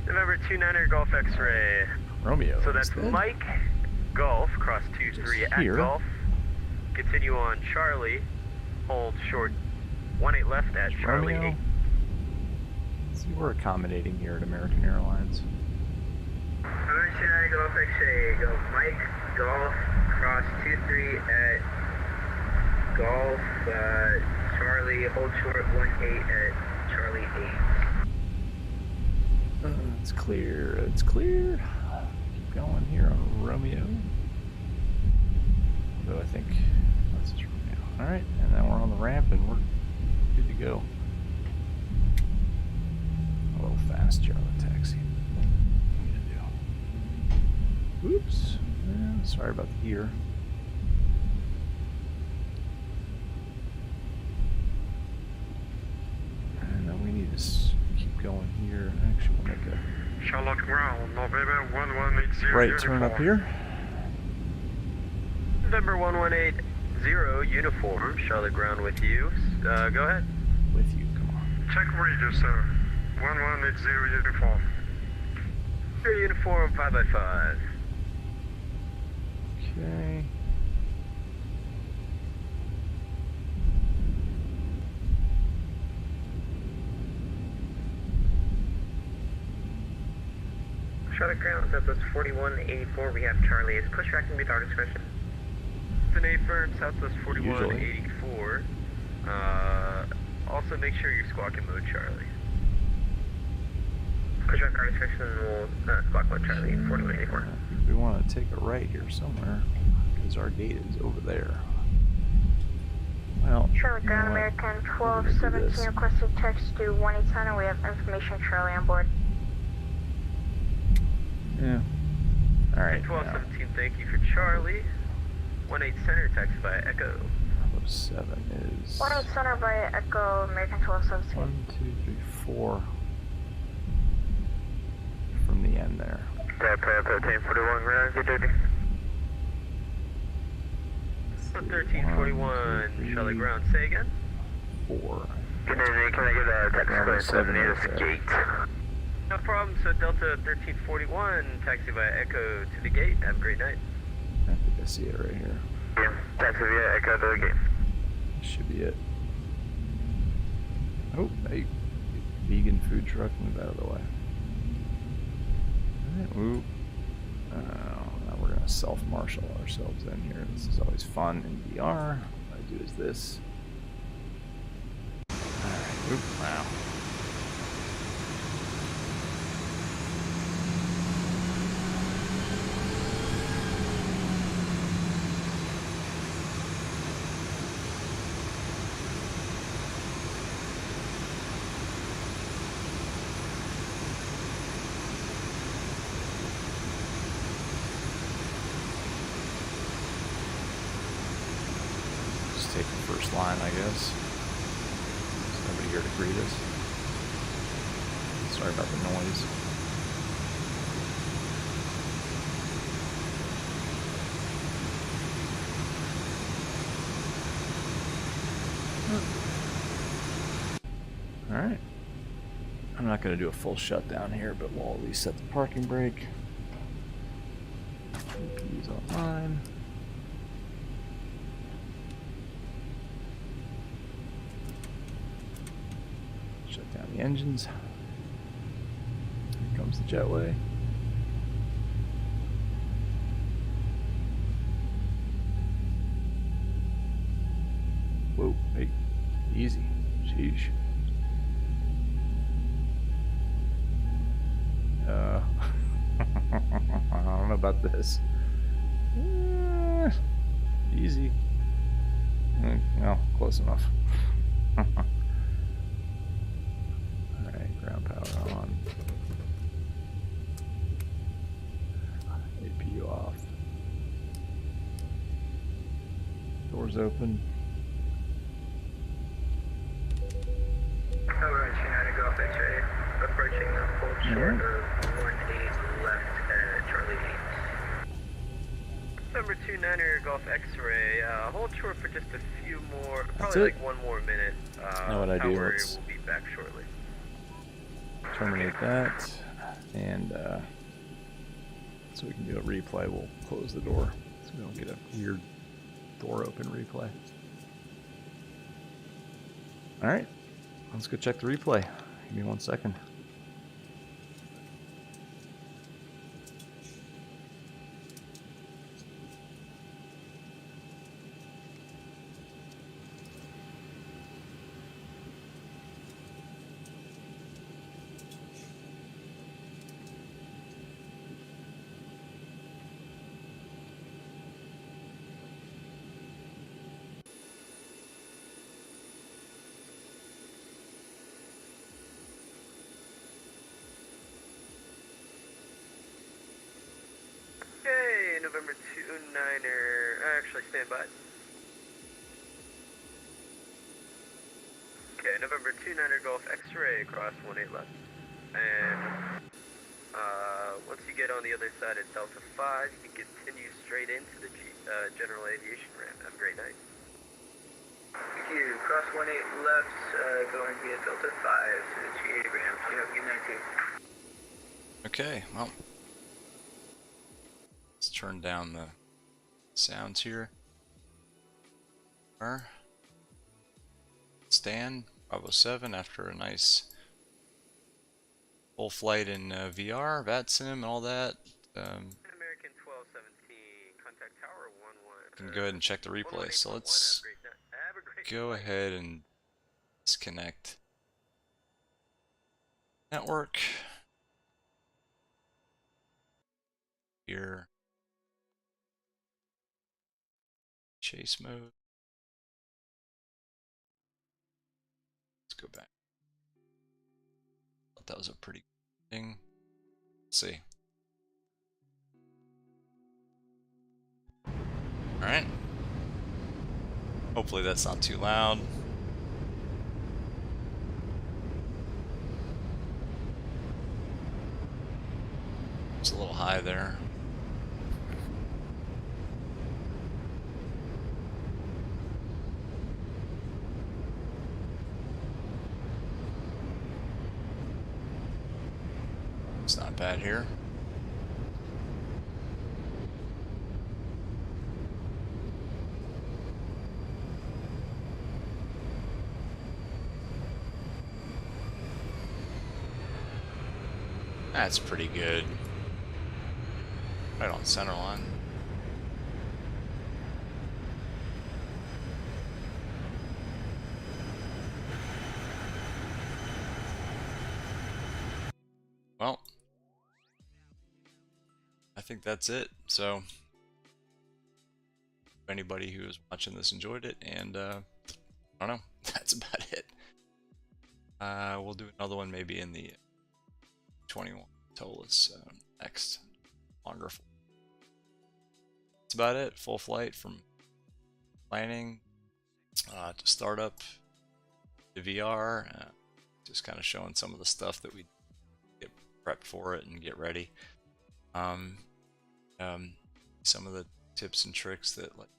November 29er Golf X-ray. Romeo. So that's instead. Mike, Golf, cross 23 at here. Golf. Continue on Charlie, hold short 18 left at Charlie Romeo. 8. See, we're accommodating here at American Airlines. American Golf X-ray, go Mike, Golf, cross 23 at Golf, Charlie, hold short 18 at Charlie 8. It's clear, it's clear. Keep going here on Romeo. Though I think that's just Romeo. Alright, and then we're on the ramp and we're good to go. A little fast, Charlie taxi. What are you gonna do? Oops. Yeah, sorry about the ear. And then we need to keep going here. Actually, we'll make a Charlotte Ground, November 1180 right turn up here. November 1180 uniform, Charlotte Ground with you. Go ahead. With you, come on. Check radio, sir. 1180 uniform. Your uniform 5x5. Okay. Charlotte Ground, Southwest 4184, we have Charlie. Is push back going to be at our discretion? It's an A-firm, Southwest 4184. Also make sure you're squawking mode, Charlie. Push back our discretion and we'll squawk mode Charlie 4184. I think we want to take a right here somewhere because our gate is over there. Well, Charlotte Ground, American 1217 requested text to 1810 and we have information Charlie on board. Yeah. Alright. 1217, thank you for Charlie. 18 center, text by Echo. 7 is 18 center by Echo, American 1217. 1, 2, 3, 4 from the end there. 1341, ground, good duty. 1341, Charlie Ground, say again? 4. Can I get a text code 7 near this gate? No problem, so Delta 1341, taxi via Echo to the gate. Have a great night. I think I see it right here. Yeah, taxi via Echo to the gate. Should be it. Oh, hey. Vegan food truck, move out of the way. Alright, ooh. Now we're gonna self-marshal ourselves in here. This is always fun in VR. What I do is this. Alright, oop, wow. Take the first line, I guess. There's nobody here to greet us. Sorry about the noise. Alright. I'm not going to do a full shutdown here, but we'll at least set the parking brake. GPU's online. Down the engines. Here comes the jetway. Whoa, hey, easy. Sheesh. I don't know about this. Easy. Well, close enough. Ground power on. APU off. Doors open. Alright, United Golf X-ray, approaching the full short of 18 left at Charlie 8. Number 29er Golf X-ray, hold short for just a few more, That's probably it. like one more minute. Know what I do? We'll Let's be back shortly. terminate that, and so we can do a replay. We'll close the door so we don't get a weird door open replay. Alright, let's go check the replay. Give me 1 second. November 29er, actually stand by. Okay, November 29er Golf X-ray across 18 left. And once you get on the other side of Delta 5, you can continue straight into the general aviation ramp. Have a great night. Thank you. Cross 18 left, going via Delta 5 to the GA ramp. You have a good night, too. Okay, well, let's turn down the sounds here. Stan, Bravo 7, after a nice full flight in VR, VATSIM, and all that. American 1217, contact tower 11. Can go ahead and check the replay. So let's go ahead and disconnect network. Here, chase mode. Let's go back. Thought that was a pretty good thing. Let's see. All right. Hopefully that's not too loud. It's a little high there. It's not bad here. That's pretty good. Right on center line. Well, I think that's it. So, if anybody who is watching this enjoyed it, and I don't know, that's about it. We'll do another one maybe in the 21 Tolus next longer. That's about it. Full flight from planning to startup to VR. Just kind of showing some of the stuff that we get prepped for it and get ready. Some of the tips and tricks that like